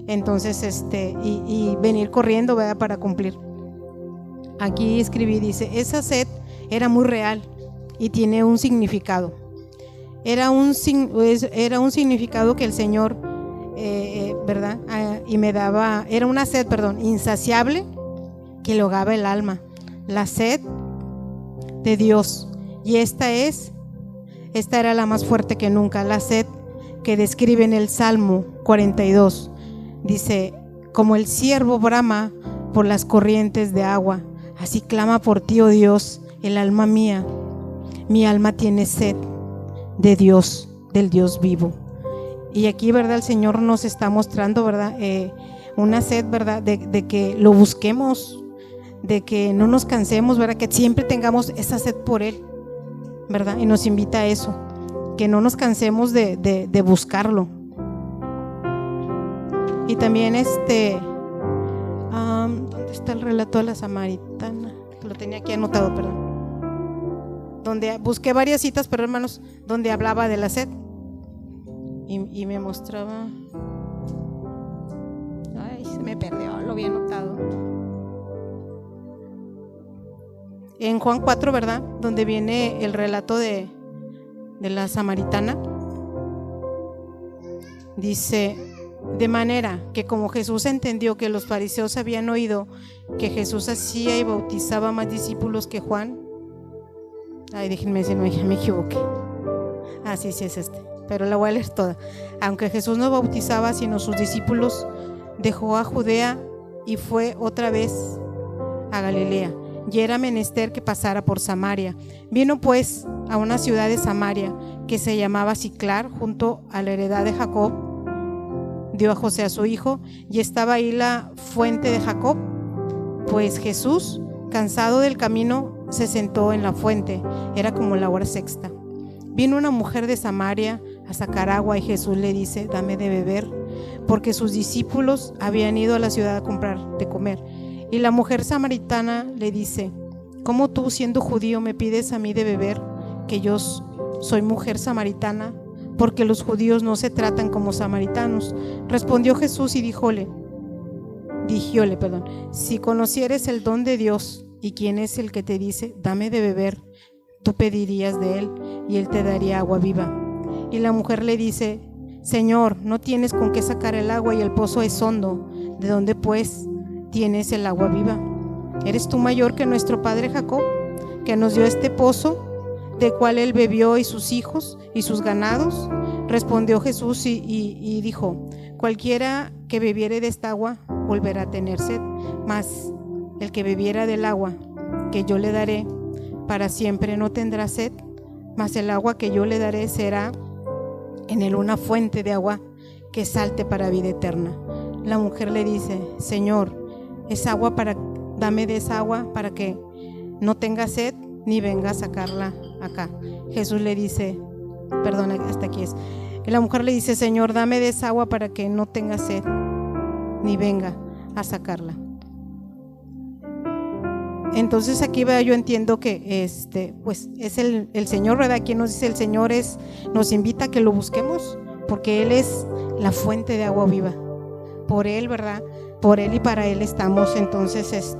Entonces, y venir corriendo, ¿verdad?, para cumplir. Aquí escribí, dice, esa sed era muy real y tiene un significado. Era un significado que el Señor, ¿verdad? Y me daba, era una sed, insaciable que le ahogaba el alma. La sed de Dios. Y esta era la más fuerte que nunca. La sed que describe en el Salmo 42. Dice, como el ciervo brama por las corrientes de agua, así clama por ti, oh Dios, el alma mía. Mi alma tiene sed de Dios, del Dios vivo. Y aquí, ¿verdad?, el Señor nos está mostrando, ¿verdad?, una sed, ¿verdad?, de que lo busquemos, de que no nos cansemos, ¿verdad?, que siempre tengamos esa sed por Él, ¿verdad? Y nos invita a eso, que no nos cansemos de buscarlo. Y también ¿dónde está el relato de la samaritana? Lo tenía aquí anotado, perdón. Donde busqué varias citas, pero hermanos, donde hablaba de la sed y me mostraba, se me perdió, lo había anotado. En Juan 4, ¿verdad?, donde viene el relato de la samaritana, dice, de manera que como Jesús entendió que los fariseos habían oído que Jesús hacía y bautizaba más discípulos que Juan. Déjenme decir, no, ya me equivoqué. Sí es pero la voy a leer toda. Aunque Jesús no bautizaba sino sus discípulos, dejó a Judea y fue otra vez a Galilea. y era menester que pasara por Samaria. Vino pues a una ciudad de Samaria que se llamaba Siclar, junto a la heredad de Jacob. Dio a José a su hijo, y estaba ahí la fuente de Jacob. Pues Jesús, cansado del camino, se sentó en la fuente. Era como la hora sexta. Vino una mujer de Samaria a sacar agua, y Jesús le dice: dame de beber, porque sus discípulos habían ido a la ciudad a comprar de comer. Y la mujer samaritana le dice: ¿cómo tú, siendo judío, me pides a mí de beber, que yo soy mujer samaritana? Porque los judíos no se tratan como samaritanos. Respondió Jesús y dijole, si conocieres el don de Dios y quién es el que te dice: dame de beber, tú pedirías de él y él te daría agua viva. Y la mujer le dice: Señor, no tienes con qué sacar el agua y el pozo es hondo. ¿De dónde pues tienes el agua viva? ¿Eres tú mayor que nuestro padre Jacob, que nos dio este pozo, de cual él bebió, y sus hijos y sus ganados? Respondió Jesús y dijo: cualquiera que bebiere de esta agua volverá a tener sed, mas el que bebiera del agua que yo le daré para siempre no tendrá sed, mas el agua que yo le daré será en él una fuente de agua que salte para vida eterna. La mujer le dice: Señor, dame de esa agua para que no tenga sed ni venga a sacarla acá. Jesús le dice, hasta aquí es. La mujer le dice: Señor, dame de esa agua para que no tenga sed ni venga a sacarla. Entonces aquí yo entiendo que pues es el Señor, ¿verdad? Quien nos dice: el Señor nos invita a que lo busquemos, porque Él es la fuente de agua viva. Por Él, ¿verdad? Por Él y para Él estamos. Entonces,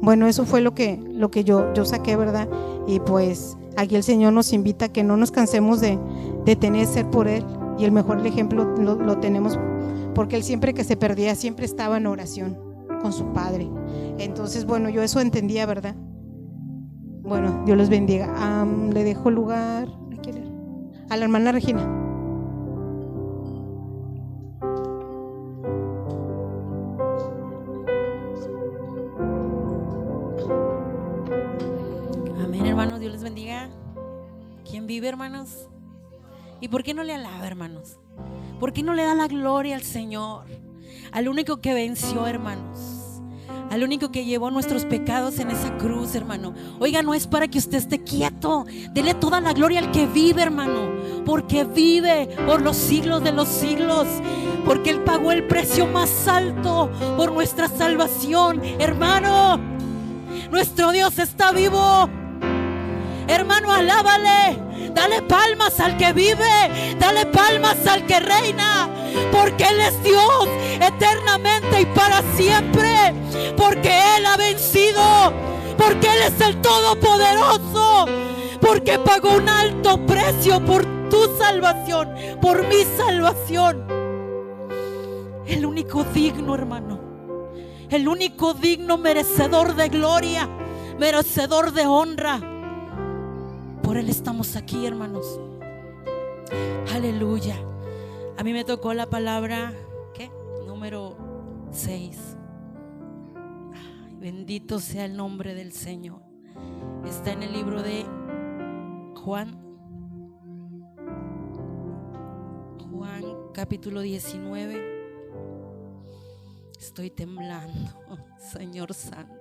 bueno, eso fue lo que yo saqué, ¿verdad? Y pues aquí el Señor nos invita a que no nos cansemos de tener ser por Él, y el mejor ejemplo lo tenemos, porque Él siempre que se perdía, siempre estaba en oración con su Padre. Entonces, bueno, yo eso entendía, ¿verdad? Bueno, Dios los bendiga. Le dejo lugar a la hermana Regina. Amén, hermanos, Dios les bendiga. ¿Quién vive, hermanos? ¿Y por qué no le alaba, hermanos? ¿Por qué no le da la gloria al Señor? Al único que venció, hermanos, al único que llevó nuestros pecados en esa cruz, hermano. Oiga, no es para que usted esté quieto. Dele toda la gloria al que vive, hermano, porque vive por los siglos de los siglos, porque Él pagó el precio más alto por nuestra salvación. Hermano, nuestro Dios está vivo. Hermano, alábale. Dale palmas al que vive, dale palmas al que reina, porque Él es Dios eternamente y para siempre, porque Él ha vencido, porque Él es el Todopoderoso, porque pagó un alto precio por tu salvación, por mi salvación. El único digno, hermano, el único digno, merecedor de gloria, merecedor de honra. Por Él estamos aquí, hermanos. Aleluya. A mí me tocó la palabra, ¿qué? Número 6. Ay, bendito sea el nombre del Señor. Está en el libro de Juan capítulo 19. Estoy temblando, Señor Santo.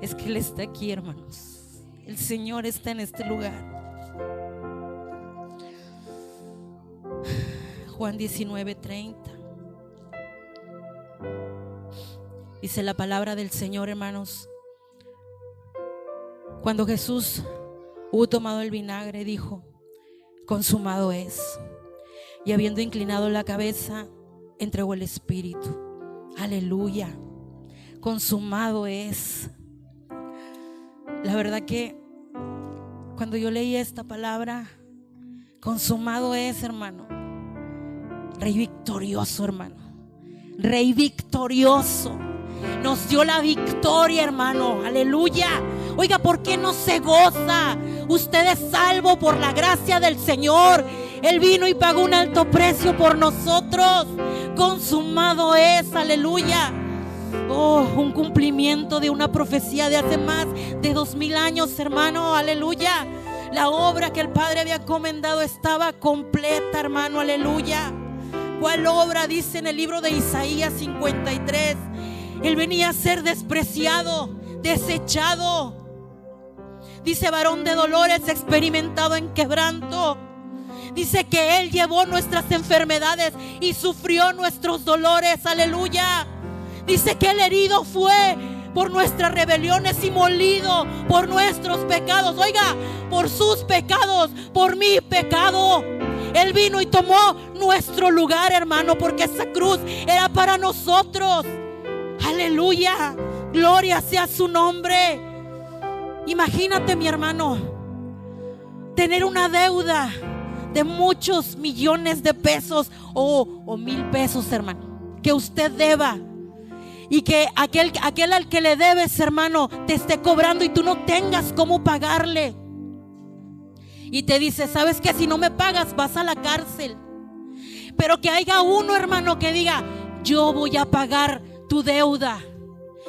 Es que Él está aquí, hermanos. El Señor está en este lugar. Juan 19:30. Dice la palabra del Señor, hermanos. Cuando Jesús hubo tomado el vinagre, dijo: consumado es. Y habiendo inclinado la cabeza, entregó el espíritu. Aleluya. Consumado es. La verdad que cuando yo leí esta palabra, consumado es, hermano. Rey victorioso, hermano. Rey victorioso. Nos dio la victoria, hermano. Aleluya. Oiga, ¿por qué no se goza? Usted es salvo por la gracia del Señor. Él vino y pagó un alto precio por nosotros. Consumado es, aleluya. Oh, un cumplimiento de una profecía de hace más de 2000 años, hermano, aleluya. La obra que el Padre había encomendado estaba completa, hermano, aleluya. ¿Cuál obra? Dice en el libro de Isaías 53. Él venía a ser despreciado, desechado. Dice, varón de dolores, experimentado en quebranto. Dice que Él llevó nuestras enfermedades y sufrió nuestros dolores, aleluya. Dice que el herido fue por nuestras rebeliones y molido por nuestros pecados. Oiga, por sus pecados, por mi pecado. Él vino y tomó nuestro lugar, hermano, porque esa cruz era para nosotros. Aleluya, gloria sea su nombre. Imagínate, mi hermano, tener una deuda de muchos millones de pesos o 1000 pesos, hermano, que usted deba. Y que aquel al que le debes, hermano, te esté cobrando y tú no tengas cómo pagarle. Y te dice, ¿sabes qué? Si no me pagas vas a la cárcel. Pero que haya uno, hermano, que diga, yo voy a pagar tu deuda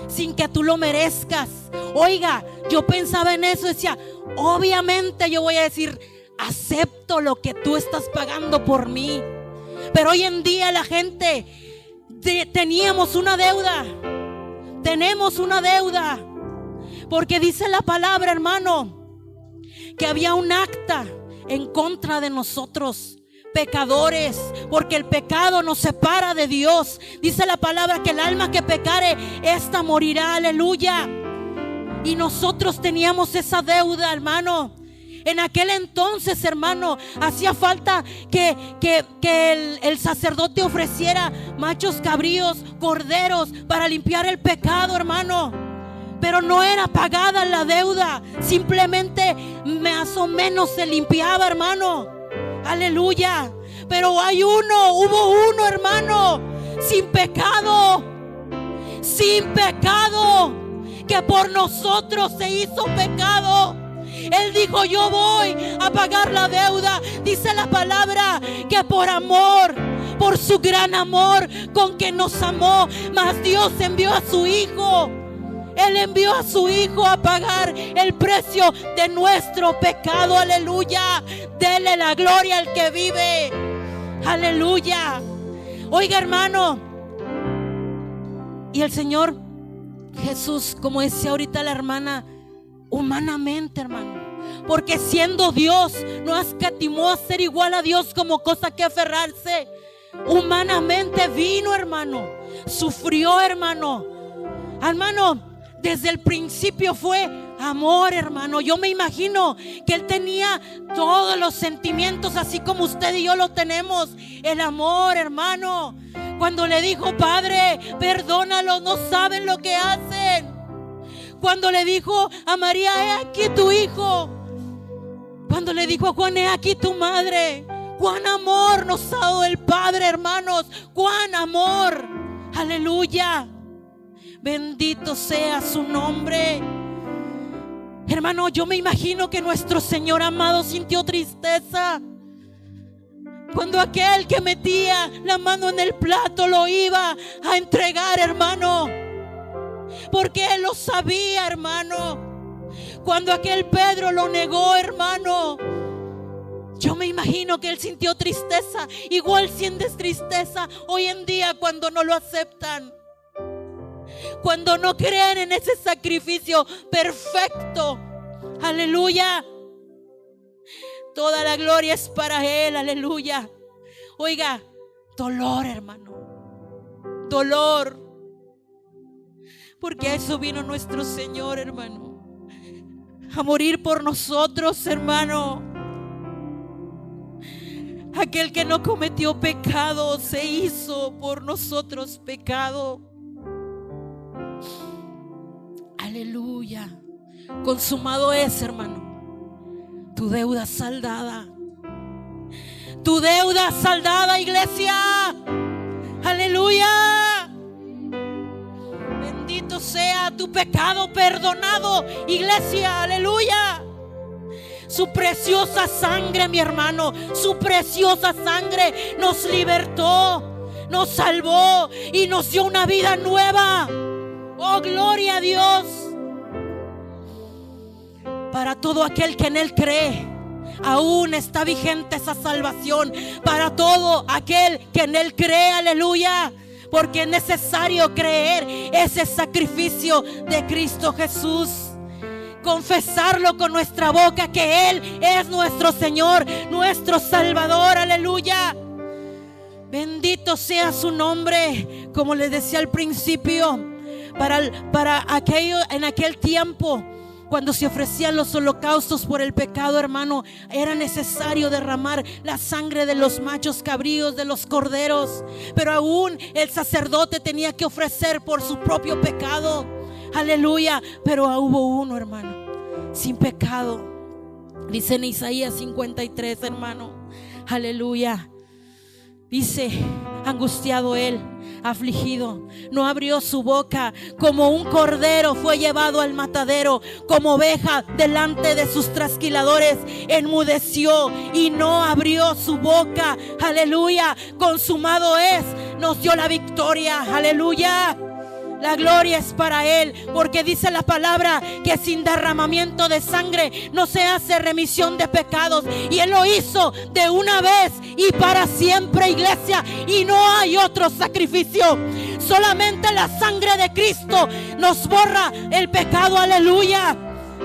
sin que tú lo merezcas. Oiga, yo pensaba en eso, decía, obviamente yo voy a decir, acepto lo que tú estás pagando por mí. Pero hoy en día la gente, teníamos una deuda. Tenemos una deuda. Porque dice la palabra, hermano, que había un acta en contra de nosotros, pecadores, porque el pecado nos separa de Dios. Dice la palabra que el alma que pecare, esta morirá, aleluya. Y nosotros teníamos esa deuda, hermano. En aquel entonces, hermano, hacía falta que el sacerdote ofreciera machos cabríos, corderos, para limpiar el pecado, hermano. Pero no era pagada la deuda, simplemente más o menos se limpiaba, hermano. Aleluya. Pero hubo uno, hermano, sin pecado, que por nosotros se hizo pecado. Él dijo, yo voy a pagar la deuda. Dice la palabra que por amor, por su gran amor con que nos amó, mas Dios envió a su Hijo. Él envió a su Hijo a pagar el precio de nuestro pecado. Aleluya. Dele la gloria al que vive. Aleluya. Oiga, hermano, y el Señor Jesús, como decía ahorita la hermana, humanamente, hermano, porque siendo Dios no escatimó a ser igual a Dios como cosa que aferrarse. Humanamente vino, hermano, sufrió, hermano. Desde el principio fue amor, hermano. Yo me imagino que Él tenía todos los sentimientos así como usted y yo lo tenemos. El amor, hermano. Cuando le dijo, Padre, perdónalos, no saben lo que hacen. Cuando le dijo a María, he aquí tu hijo. Cuando le dijo a Juan, he aquí tu madre. Cuán amor nos ha dado el Padre, hermanos. Cuán amor. Aleluya. Bendito sea su nombre. Hermano, yo me imagino que nuestro Señor amado sintió tristeza cuando aquel que metía la mano en el plato lo iba a entregar, hermano, porque Él lo sabía, hermano. Cuando aquel Pedro lo negó, hermano, yo me imagino que Él sintió tristeza. Igual sientes tristeza hoy en día cuando no lo aceptan, cuando no creen en ese sacrificio perfecto. Aleluya. Toda la gloria es para Él. Aleluya. Oiga, dolor, hermano, dolor, porque a eso vino nuestro Señor, hermano, a morir por nosotros, hermano. Aquel que no cometió pecado se hizo por nosotros pecado. Aleluya. Consumado es, hermano. Tu deuda saldada. Tu deuda saldada, iglesia. Aleluya. Bendito sea tu pecado perdonado, iglesia. Aleluya. Su preciosa sangre, mi hermano, su preciosa sangre nos libertó, nos salvó y nos dio una vida nueva. Oh, gloria a Dios. Para todo aquel que en Él cree, aún está vigente esa salvación. Para todo aquel que en Él cree, aleluya. Porque es necesario creer ese sacrificio de Cristo Jesús. Confesarlo con nuestra boca que Él es nuestro Señor, nuestro Salvador, aleluya. Bendito sea su nombre. Como les decía al principio, en aquel tiempo, cuando se ofrecían los holocaustos por el pecado, hermano, era necesario derramar la sangre de los machos cabríos, de los corderos. Pero aún el sacerdote tenía que ofrecer por su propio pecado. Aleluya. Pero hubo uno, hermano, sin pecado. Dice en Isaías 53, hermano. Aleluya. Dice: angustiado él, afligido, no abrió su boca. Como un cordero fue llevado al matadero, como oveja delante de sus trasquiladores, enmudeció y no abrió su boca. Aleluya. Consumado es, nos dio la victoria. Aleluya. La gloria es para Él, porque dice la palabra que sin derramamiento de sangre no se hace remisión de pecados. Y Él lo hizo de una vez y para siempre, iglesia. Y no hay otro sacrificio. Solamente la sangre de Cristo nos borra el pecado. Aleluya.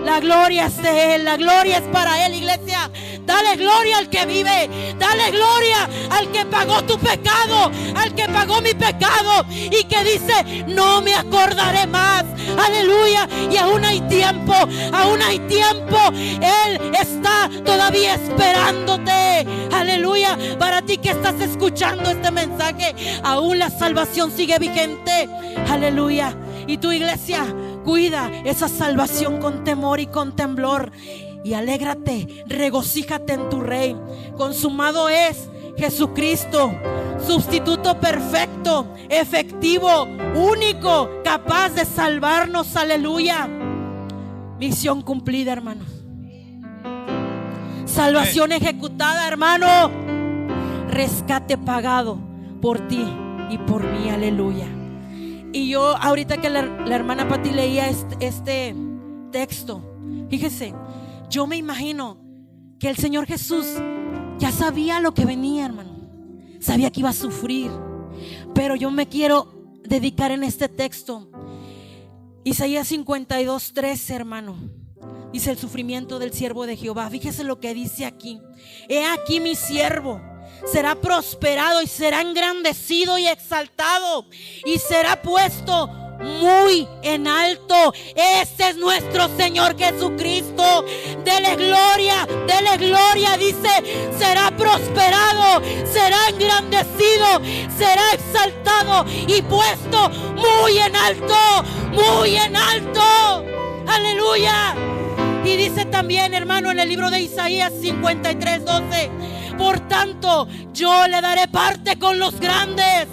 La gloria es de Él, la gloria es para Él, iglesia. Dale gloria al que vive, dale gloria al que pagó tu pecado, al que pagó mi pecado y que dice: no me acordaré más. Aleluya. Y aún hay tiempo, aún hay tiempo. Él está todavía esperándote. Aleluya. Para ti que estás escuchando este mensaje, aún la salvación sigue vigente. Aleluya. Y tu iglesia, cuida esa salvación con temor y con temblor. Y alégrate, regocíjate en tu Rey. Consumado es Jesucristo, sustituto perfecto, efectivo, único, capaz de salvarnos. Aleluya. Misión cumplida, hermanos. Salvación ejecutada, hermano. Rescate pagado por ti y por mí. Aleluya. Y yo ahorita que la hermana Pati leía este texto, fíjese, yo me imagino que el Señor Jesús ya sabía lo que venía, hermano. Sabía que iba a sufrir. Pero yo me quiero dedicar en este texto. Isaías 52:13, hermano. Dice: el sufrimiento del siervo de Jehová. Fíjese lo que dice aquí: he aquí mi siervo, será prosperado y será engrandecido y exaltado y será puesto muy en alto. Ese es nuestro Señor Jesucristo. Dele gloria. Dice: será prosperado, será engrandecido, será exaltado y puesto muy en alto, muy en alto. Aleluya. Y dice también, hermano, en el libro de Isaías 53:12: por tanto, yo le daré parte con los grandes,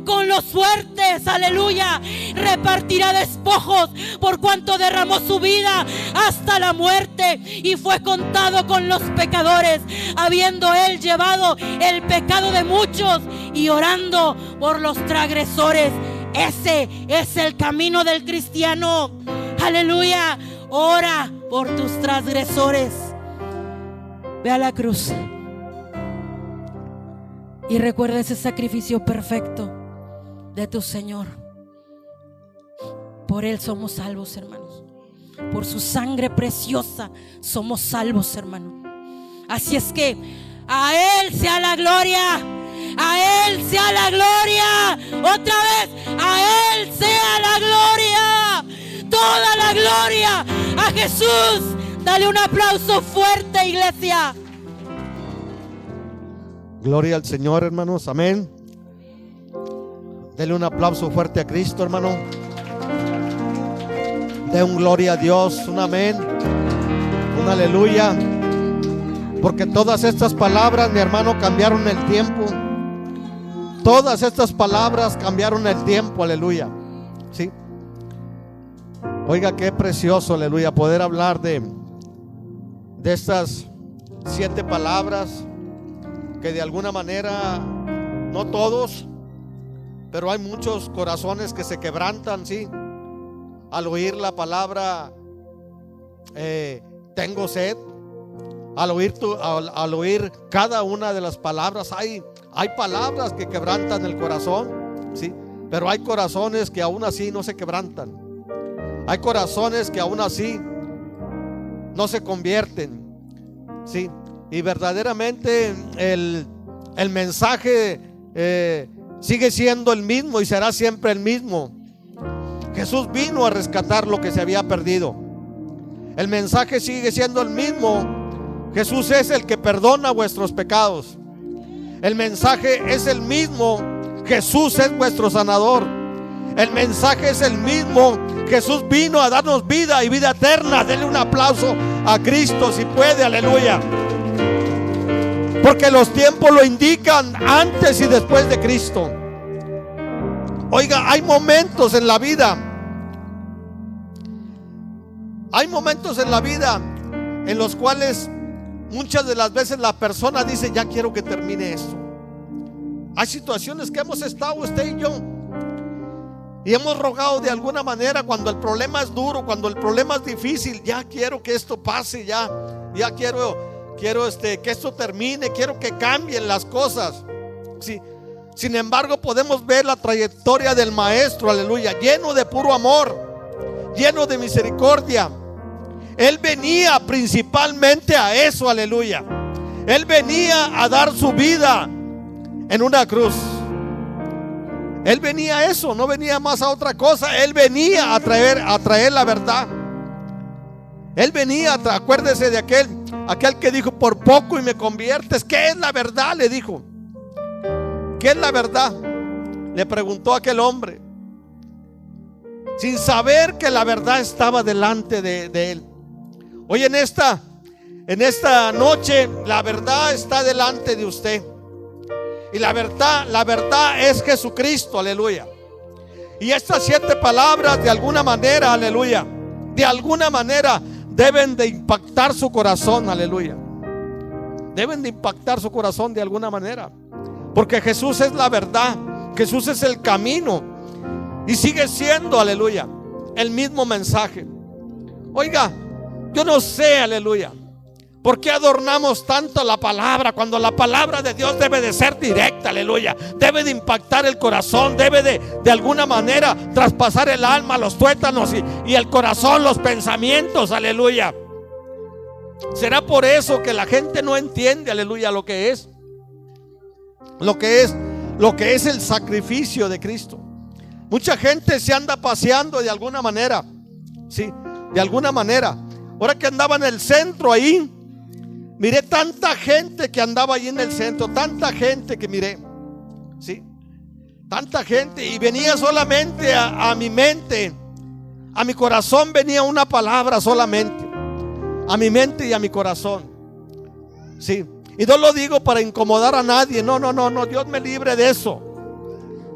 con los fuertes. Aleluya. Repartirá despojos por cuanto derramó su vida hasta la muerte y fue contado con los pecadores, habiendo él llevado el pecado de muchos y orando por los transgresores. Ese es el camino del cristiano. Aleluya. Ora por tus transgresores. Ve a la cruz y recuerda ese sacrificio perfecto de tu Señor. Por Él somos salvos, hermanos. Por su sangre preciosa somos salvos, hermanos. Así es que a Él sea la gloria. A Él sea la gloria. Otra vez, a Él sea la gloria. Toda la gloria a Jesús. Dale un aplauso fuerte, iglesia. Gloria al Señor, hermanos. Amén. Dele un aplauso fuerte a Cristo, hermano. De un gloria a Dios, un amén, un aleluya. Porque todas estas palabras, mi hermano, cambiaron el tiempo. Todas estas palabras cambiaron el tiempo, aleluya. Sí. Oiga, qué precioso, aleluya, poder hablar de estas 7 palabras que de alguna manera, no todos, pero hay muchos corazones que se quebrantan, sí, al oír la palabra tengo sed, al oír cada una de las palabras, hay palabras que quebrantan el corazón, ¿sí? Pero hay corazones que aún así no se quebrantan. Hay corazones que aún así no se convierten, ¿sí? Y verdaderamente el mensaje sigue siendo el mismo y será siempre el mismo. Jesús vino a rescatar lo que se había perdido. El mensaje sigue siendo el mismo. Jesús es el que perdona vuestros pecados. El mensaje es el mismo. Jesús es vuestro sanador. El mensaje es el mismo. Jesús vino a darnos vida y vida eterna. Denle un aplauso a Cristo si puede, aleluya. Porque los tiempos lo indican, antes y después de Cristo. Oiga, hay momentos en la vida. Hay momentos en la vida en los cuales muchas de las veces la persona dice: ya quiero que termine esto. Hay situaciones que hemos estado usted y yo y hemos rogado de alguna manera cuando el problema es duro, cuando el problema es difícil. Ya quiero que esto pase, ya quiero que esto termine, quiero que cambien las cosas, sí. Sin embargo, podemos ver la trayectoria del Maestro, aleluya, lleno de puro amor, lleno de misericordia. Él venía principalmente a eso, aleluya. Él venía a dar su vida en una cruz. Él venía a eso, no venía más a otra cosa. Él venía a traer la verdad. Él venía, acuérdese de aquel que dijo: por poco y me conviertes. ¿Qué es la verdad?, le dijo. ¿Qué es la verdad?, le preguntó aquel hombre, sin saber que la verdad estaba delante de él. Hoy en esta noche la verdad está delante de usted. Y la verdad es Jesucristo, aleluya. Y estas 7 palabras de alguna manera, aleluya, de alguna manera deben de impactar su corazón, aleluya. Deben de impactar su corazón de alguna manera. Porque Jesús es la verdad, Jesús es el camino. Y sigue siendo, aleluya, el mismo mensaje. Oiga, yo no sé, aleluya, ¿por qué adornamos tanto la palabra cuando la palabra de Dios debe de ser directa, aleluya? Debe de impactar el corazón, debe de alguna manera traspasar el alma, los tuétanos y el corazón, los pensamientos, aleluya. ¿Será por eso que la gente no entiende, aleluya, lo que es el sacrificio de Cristo? Mucha gente se anda paseando de alguna manera, sí, de alguna manera. Ahora que andaba en el centro ahí, miré tanta gente que andaba ahí en el centro, tanta gente que miré, sí, tanta gente, y venía solamente a mi mente, a mi corazón venía una palabra solamente, a mi mente y a mi corazón, sí. Y no lo digo para incomodar a nadie, no, Dios me libre de eso,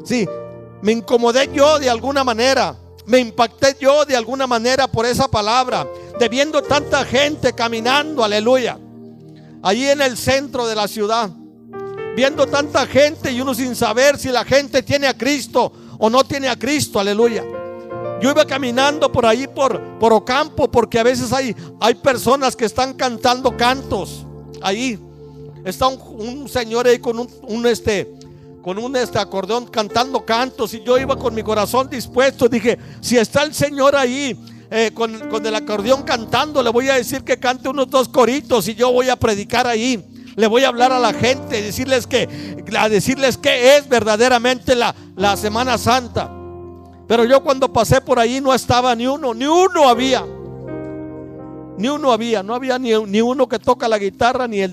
sí. Me incomodé yo de alguna manera, me impacté yo de alguna manera por esa palabra, de viendo tanta gente caminando, aleluya, allí en el centro de la ciudad, viendo tanta gente y uno sin saber si la gente tiene a Cristo o no tiene a Cristo, aleluya. Yo iba caminando por ahí por Ocampo, porque a veces hay personas que están cantando cantos. Ahí está un señor ahí con un acordeón cantando cantos, y yo iba con mi corazón dispuesto. Dije: si está el Señor ahí con el acordeón cantando, le voy a decir que cante unos 2 coritos y yo voy a predicar ahí. Le voy a hablar a la gente, decirles que es verdaderamente la Semana Santa. Pero yo cuando pasé por ahí no estaba ni uno había. No había ni uno que toca la guitarra, ni el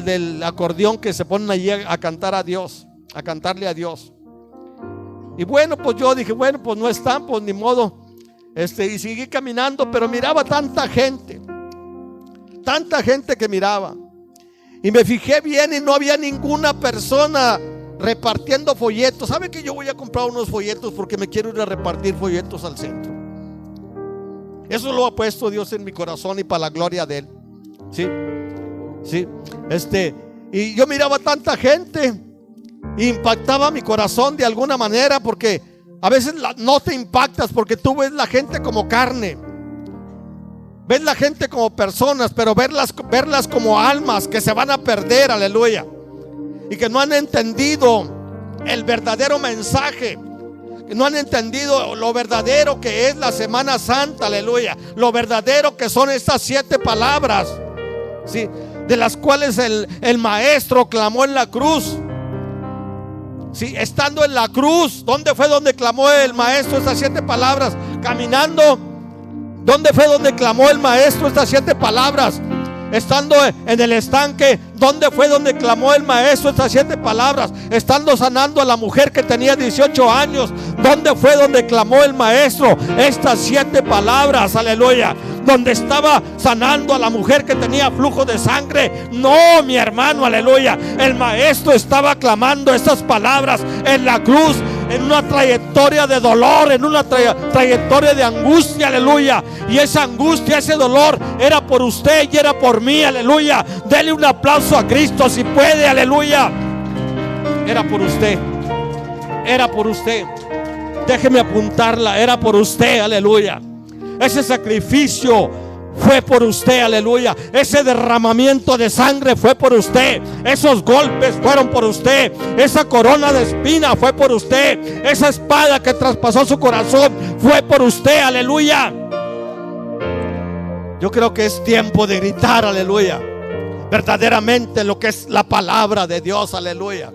del acordeón que se ponen allí a cantar a Dios, a cantarle a Dios. Y bueno, pues yo dije: bueno, pues no están, pues ni modo. Y seguí caminando, pero miraba tanta gente que miraba. Y me fijé bien y no había ninguna persona repartiendo folletos. ¿Sabe que yo voy a comprar unos folletos porque me quiero ir a repartir folletos al centro? Eso lo ha puesto Dios en mi corazón y para la gloria de Él. Sí. Sí, y yo miraba tanta gente, impactaba mi corazón de alguna manera, porque A veces no te impactas porque tú ves la gente como carne, ves la gente como personas, pero verlas como almas que se van a perder, aleluya, y que no han entendido el verdadero mensaje, que no han entendido lo verdadero que es la Semana Santa, aleluya, lo verdadero que son estas 7 palabras, ¿sí?, de las cuales el maestro clamó en la cruz. Sí, estando en la cruz, ¿dónde fue donde clamó el maestro estas 7 palabras? Caminando, ¿dónde fue donde clamó el maestro estas 7 palabras? Estando en el estanque, ¿dónde fue donde clamó el maestro estas 7 palabras? Estando sanando a la mujer que tenía 18 años, ¿dónde fue donde clamó el maestro estas 7 palabras? Aleluya. Donde estaba sanando a la mujer que tenía flujo de sangre. No, mi hermano, aleluya. El maestro estaba clamando estas palabras en la cruz, en una trayectoria de dolor, en una trayectoria de angustia, aleluya. Y esa angustia, ese dolor era por usted y era por mí, aleluya. Dele un aplauso a Cristo si puede, aleluya. Era por usted, era por usted. Déjeme apuntarla, era por usted, aleluya. Ese sacrificio fue por usted, aleluya. Ese derramamiento de sangre fue por usted. Esos golpes fueron por usted. Esa corona de espina fue por usted. Esa espada que traspasó su corazón fue por usted, aleluya. Yo creo que es tiempo de gritar, aleluya, verdaderamente lo que es la palabra de Dios, aleluya.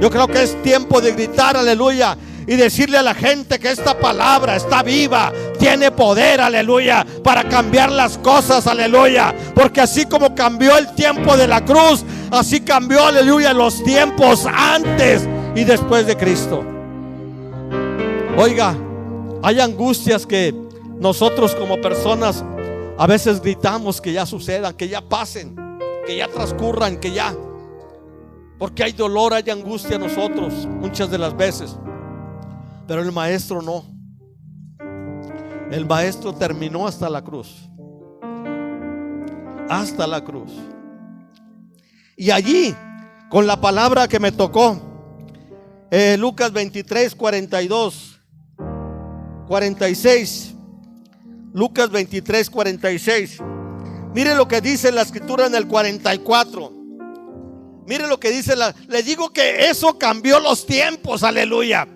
Yo creo que es tiempo de gritar, aleluya, y decirle a la gente que esta palabra está viva, tiene poder, aleluya, para cambiar las cosas, aleluya. Porque así como cambió el tiempo de la cruz, así cambió, aleluya, los tiempos antes y después de Cristo. Oiga, hay angustias que nosotros como personas a veces gritamos que ya sucedan, que ya pasen, que ya transcurran, que ya. Porque hay dolor, hay angustia en nosotros muchas de las veces. Pero el maestro no. El maestro terminó hasta la cruz. Hasta la cruz. Y allí, con la palabra que me tocó, Lucas 23, 42, 46. Lucas 23, 46. Mire lo que dice la escritura en el 44. Mire lo que dice le digo que eso cambió los tiempos, aleluya.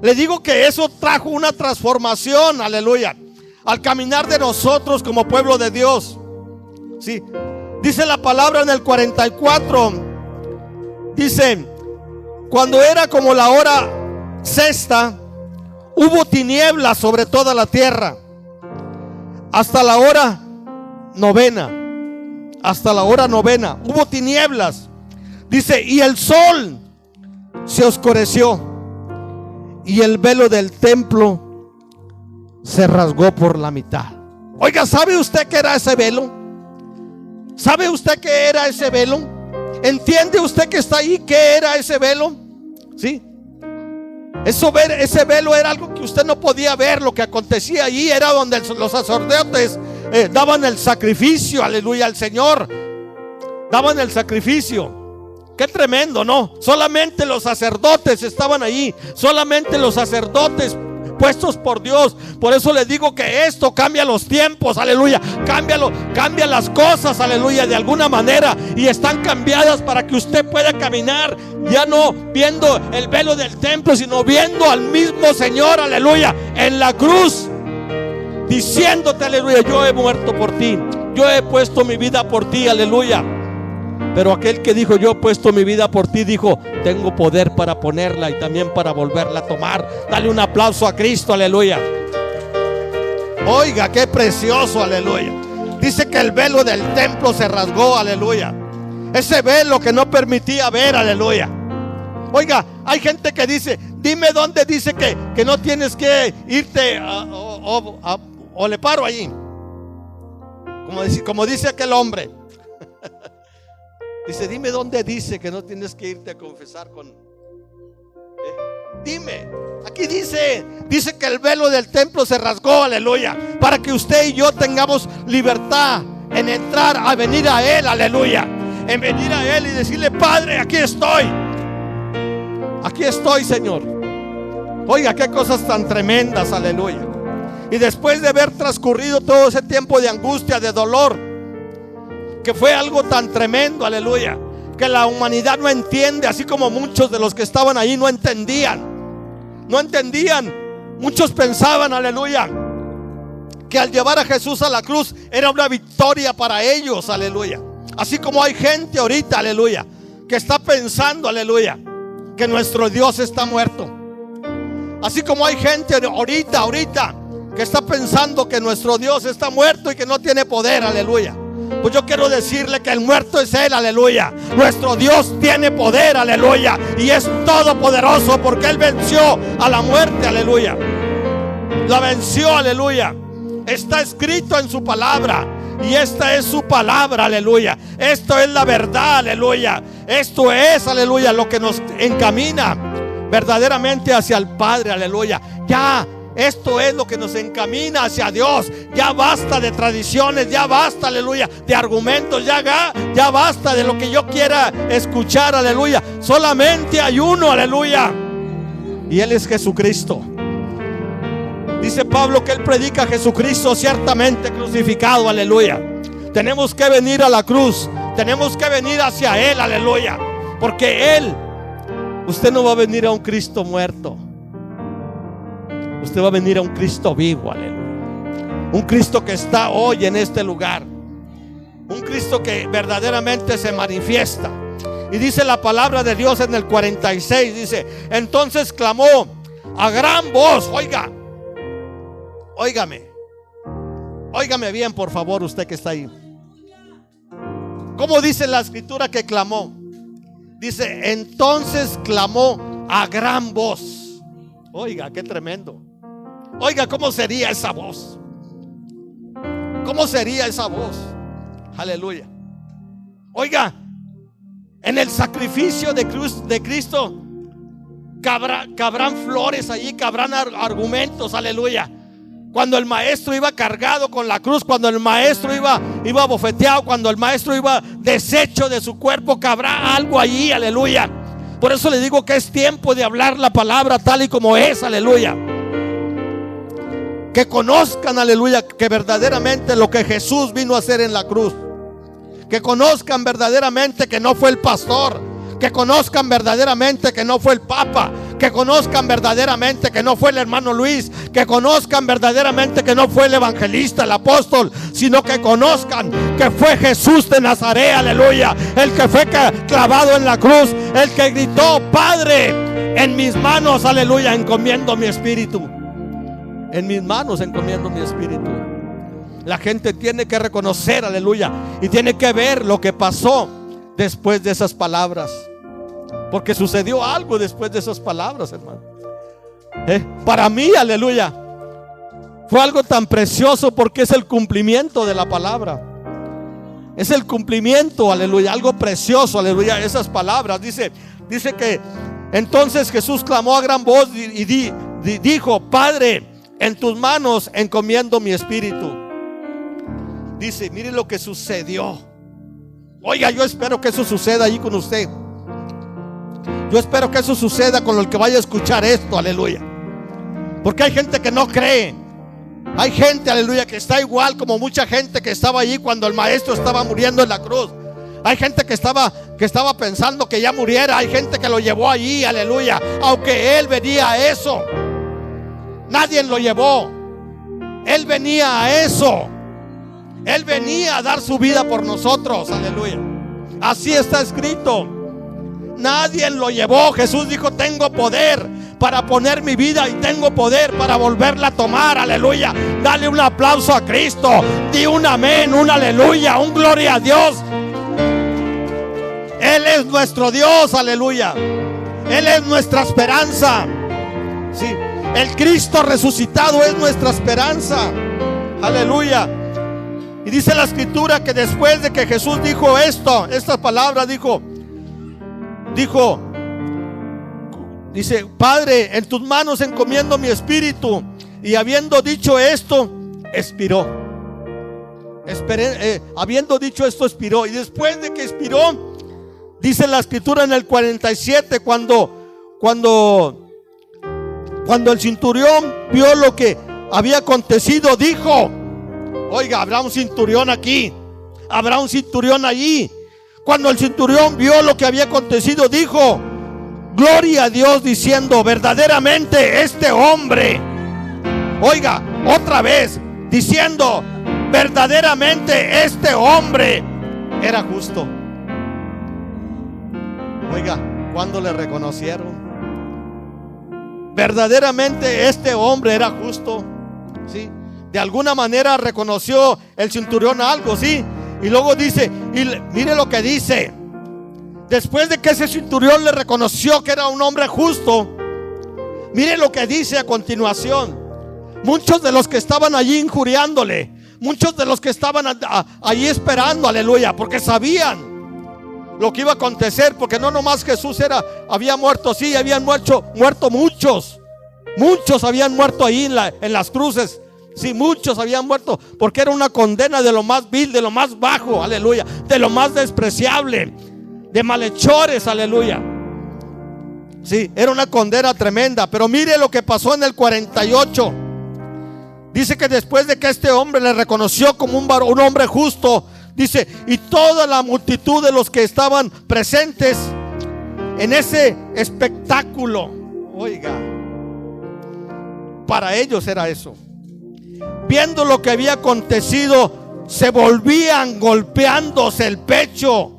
Le digo que eso trajo una transformación, aleluya, al caminar de nosotros como pueblo de Dios. Sí. Dice la palabra en el 44. Dice: cuando era como la hora sexta, hubo tinieblas sobre toda la tierra hasta la hora novena. Hasta la hora novena hubo tinieblas. Dice: y el sol se oscureció y el velo del templo se rasgó por la mitad. Oiga, ¿sabe usted qué era ese velo? ¿Sabe usted qué era ese velo? ¿Entiende usted que está ahí qué era ese velo? ¿Sí? Ese velo era algo que usted no podía ver. Lo que acontecía allí era donde los sacerdotes daban el sacrificio, aleluya, al Señor. Daban el sacrificio. Qué tremendo, ¿no? Solamente los sacerdotes estaban allí. Solamente los sacerdotes puestos por Dios. Por eso les digo que esto cambia los tiempos, aleluya. Cambia las cosas, aleluya, de alguna manera. Y están cambiadas para que usted pueda caminar, ya no viendo el velo del templo, sino viendo al mismo Señor, aleluya, en la cruz, diciéndote, aleluya: yo he muerto por ti, yo he puesto mi vida por ti, aleluya. Pero aquel que dijo: yo he puesto mi vida por ti, dijo: tengo poder para ponerla y también para volverla a tomar. Dale un aplauso a Cristo, aleluya. Oiga, qué precioso, aleluya. Dice que el velo del templo se rasgó, aleluya. Ese velo que no permitía ver, aleluya. Oiga, hay gente que dice: dime dónde dice que no tienes que irte o le paro allí, como dice aquel hombre. Dice: dime dónde dice que no tienes que irte a confesar con... Dime, aquí dice que el velo del templo se rasgó, aleluya, para que usted y yo tengamos libertad en entrar, a venir a Él, aleluya, en venir a Él y decirle: Padre, aquí estoy, Señor. Oiga, qué cosas tan tremendas, aleluya. Y después de haber transcurrido todo ese tiempo de angustia, de dolor, que fue algo tan tremendo, aleluya, que la humanidad no entiende, así como muchos de los que estaban ahí no entendían. Muchos pensaban, aleluya, que al llevar a Jesús a la cruz era una victoria para ellos, aleluya. Así como hay gente ahorita, aleluya, que está pensando, aleluya, que nuestro Dios está muerto. Así como hay gente ahorita que está pensando que nuestro Dios está muerto y que no tiene poder, aleluya. Pues yo quiero decirle que el muerto es Él, aleluya. Nuestro Dios tiene poder, aleluya, y es todopoderoso porque Él venció a la muerte, aleluya. La venció, aleluya. Está escrito en su palabra, y esta es su palabra, aleluya. Esto es la verdad, aleluya. Esto es, aleluya, lo que nos encamina verdaderamente hacia el Padre, aleluya. Ya, esto es lo que nos encamina hacia Dios. Ya basta de tradiciones, ya basta, aleluya, de argumentos, ya basta de lo que yo quiera escuchar, aleluya. Solamente hay uno, aleluya, y Él es Jesucristo. Dice Pablo que Él predica a Jesucristo ciertamente crucificado, aleluya. Tenemos que venir a la cruz, tenemos que venir hacia Él, aleluya, porque Él, usted no va a venir a un Cristo muerto, usted va a venir a un Cristo vivo, aleluya. Un Cristo que está hoy en este lugar, un Cristo que verdaderamente se manifiesta. Y dice la palabra de Dios en el 46, dice: entonces clamó a gran voz. Óigame bien, por favor, usted que está ahí. ¿Cómo dice la escritura que clamó? Dice: entonces clamó a gran voz. Oiga, qué tremendo. Oiga, ¿cómo sería esa voz? ¿Cómo sería esa voz? Aleluya. Oiga, en el sacrificio de Cristo cabrán flores allí, cabrán argumentos, aleluya. Cuando el maestro iba cargado con la cruz, cuando el maestro iba bofeteado, cuando el maestro iba deshecho de su cuerpo, cabrá algo allí, aleluya. Por eso le digo que es tiempo de hablar la palabra tal y como es, aleluya. Que conozcan, aleluya, que verdaderamente lo que Jesús vino a hacer en la cruz. Que conozcan verdaderamente que no fue el pastor. Que conozcan verdaderamente que no fue el Papa. Que conozcan verdaderamente que no fue el hermano Luis. Que conozcan verdaderamente que no fue el evangelista, el apóstol, sino que conozcan que fue Jesús de Nazaret, aleluya. El que fue clavado en la cruz, el que gritó: Padre, en mis manos, aleluya, encomiendo mi espíritu. En mis manos encomiendo mi espíritu. La gente tiene que reconocer, aleluya, y tiene que ver lo que pasó después de esas palabras, porque sucedió algo después de esas palabras, hermano. Para mí, aleluya, fue algo tan precioso, porque es el cumplimiento de la palabra. Es el cumplimiento, aleluya, algo precioso, aleluya. Esas palabras, dice que entonces Jesús clamó a gran voz y dijo: Padre, en tus manos encomiendo mi espíritu. Dice, mire lo que sucedió. Oiga, yo espero que eso suceda ahí con usted. Yo espero que eso suceda con el que vaya a escuchar esto, aleluya. Porque hay gente que no cree. Hay gente, aleluya, que está igual como mucha gente que estaba allí cuando el maestro estaba muriendo en la cruz. Hay gente que estaba pensando que ya muriera. Hay gente que lo llevó allí, aleluya, aunque Él venía a eso. Nadie lo llevó. Él venía a eso. Él venía a dar su vida por nosotros, aleluya. Así está escrito. Nadie lo llevó. Jesús dijo: tengo poder para poner mi vida y tengo poder para volverla a tomar, aleluya. Dale un aplauso a Cristo. Di un amén, un aleluya, un gloria a Dios. Él es nuestro Dios, aleluya. Él es nuestra esperanza. Sí, el Cristo resucitado es nuestra esperanza, aleluya. Y dice la escritura que después de que Jesús dijo estas palabras, dice: Padre, en tus manos encomiendo mi espíritu. Y habiendo dicho esto, expiró. Habiendo dicho esto, expiró. Y después de que expiró, dice la escritura en el 47, cuando Cuando el centurión vio lo que había acontecido, dijo: oiga, habrá un centurión aquí, habrá un centurión allí. Cuando el centurión vio lo que había acontecido, dijo: gloria a Dios, diciendo: verdaderamente este hombre, oiga, otra vez, diciendo: verdaderamente este hombre era justo. Oiga, cuando le reconocieron, verdaderamente este hombre era justo, ¿sí? De alguna manera reconoció el centurión algo, ¿sí? Y luego dice, y mire lo que dice: después de que ese centurión le reconoció que era un hombre justo, mire lo que dice a continuación. Muchos de los que estaban allí injuriándole, muchos de los que estaban allí esperando, aleluya, porque sabían lo que iba a acontecer, porque no nomás Jesús había muerto, sí, habían muerto muchos habían muerto ahí en las cruces, sí, muchos habían muerto, porque era una condena de lo más vil, de lo más bajo, aleluya, de lo más despreciable, de malhechores, aleluya. Sí, era una condena tremenda. Pero mire lo que pasó en el 48. Dice que después de que este hombre le reconoció como un hombre justo, dice, y toda la multitud de los que estaban presentes en ese espectáculo, oiga, para ellos era eso, viendo lo que había acontecido, se volvían golpeándose el pecho.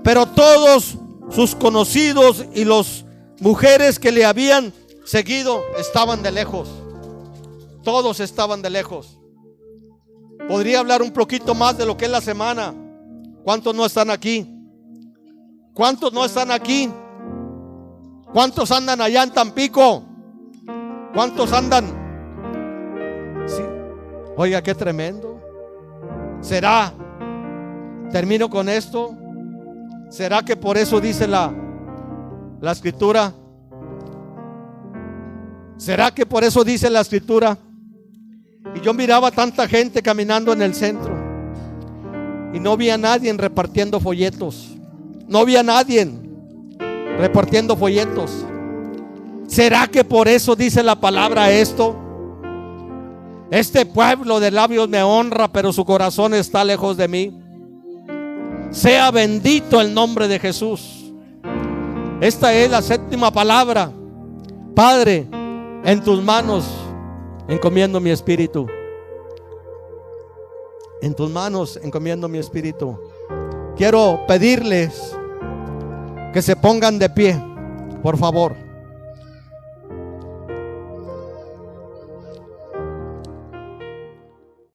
Pero todos sus conocidos y las mujeres que le habían seguido estaban de lejos. Todos estaban de lejos. Podría hablar un poquito más de lo que es la semana. ¿Cuántos no están aquí? ¿Cuántos no están aquí? ¿Cuántos andan allá en Tampico? ¿Cuántos andan? Sí. Oiga, qué tremendo. ¿Será? Termino con esto. ¿Será que por eso dice la escritura? ¿Será que por eso dice la escritura? Y yo miraba tanta gente caminando en el centro y no vi a nadie repartiendo folletos. No vi a nadie repartiendo folletos. ¿Será que por eso dice la palabra esto? Este pueblo de labios me honra, pero su corazón está lejos de mí. Sea bendito el nombre de Jesús. Esta es la séptima palabra. Padre, en tus manos encomiendo mi espíritu. En tus manos encomiendo mi espíritu. Quiero pedirles que se pongan de pie, por favor.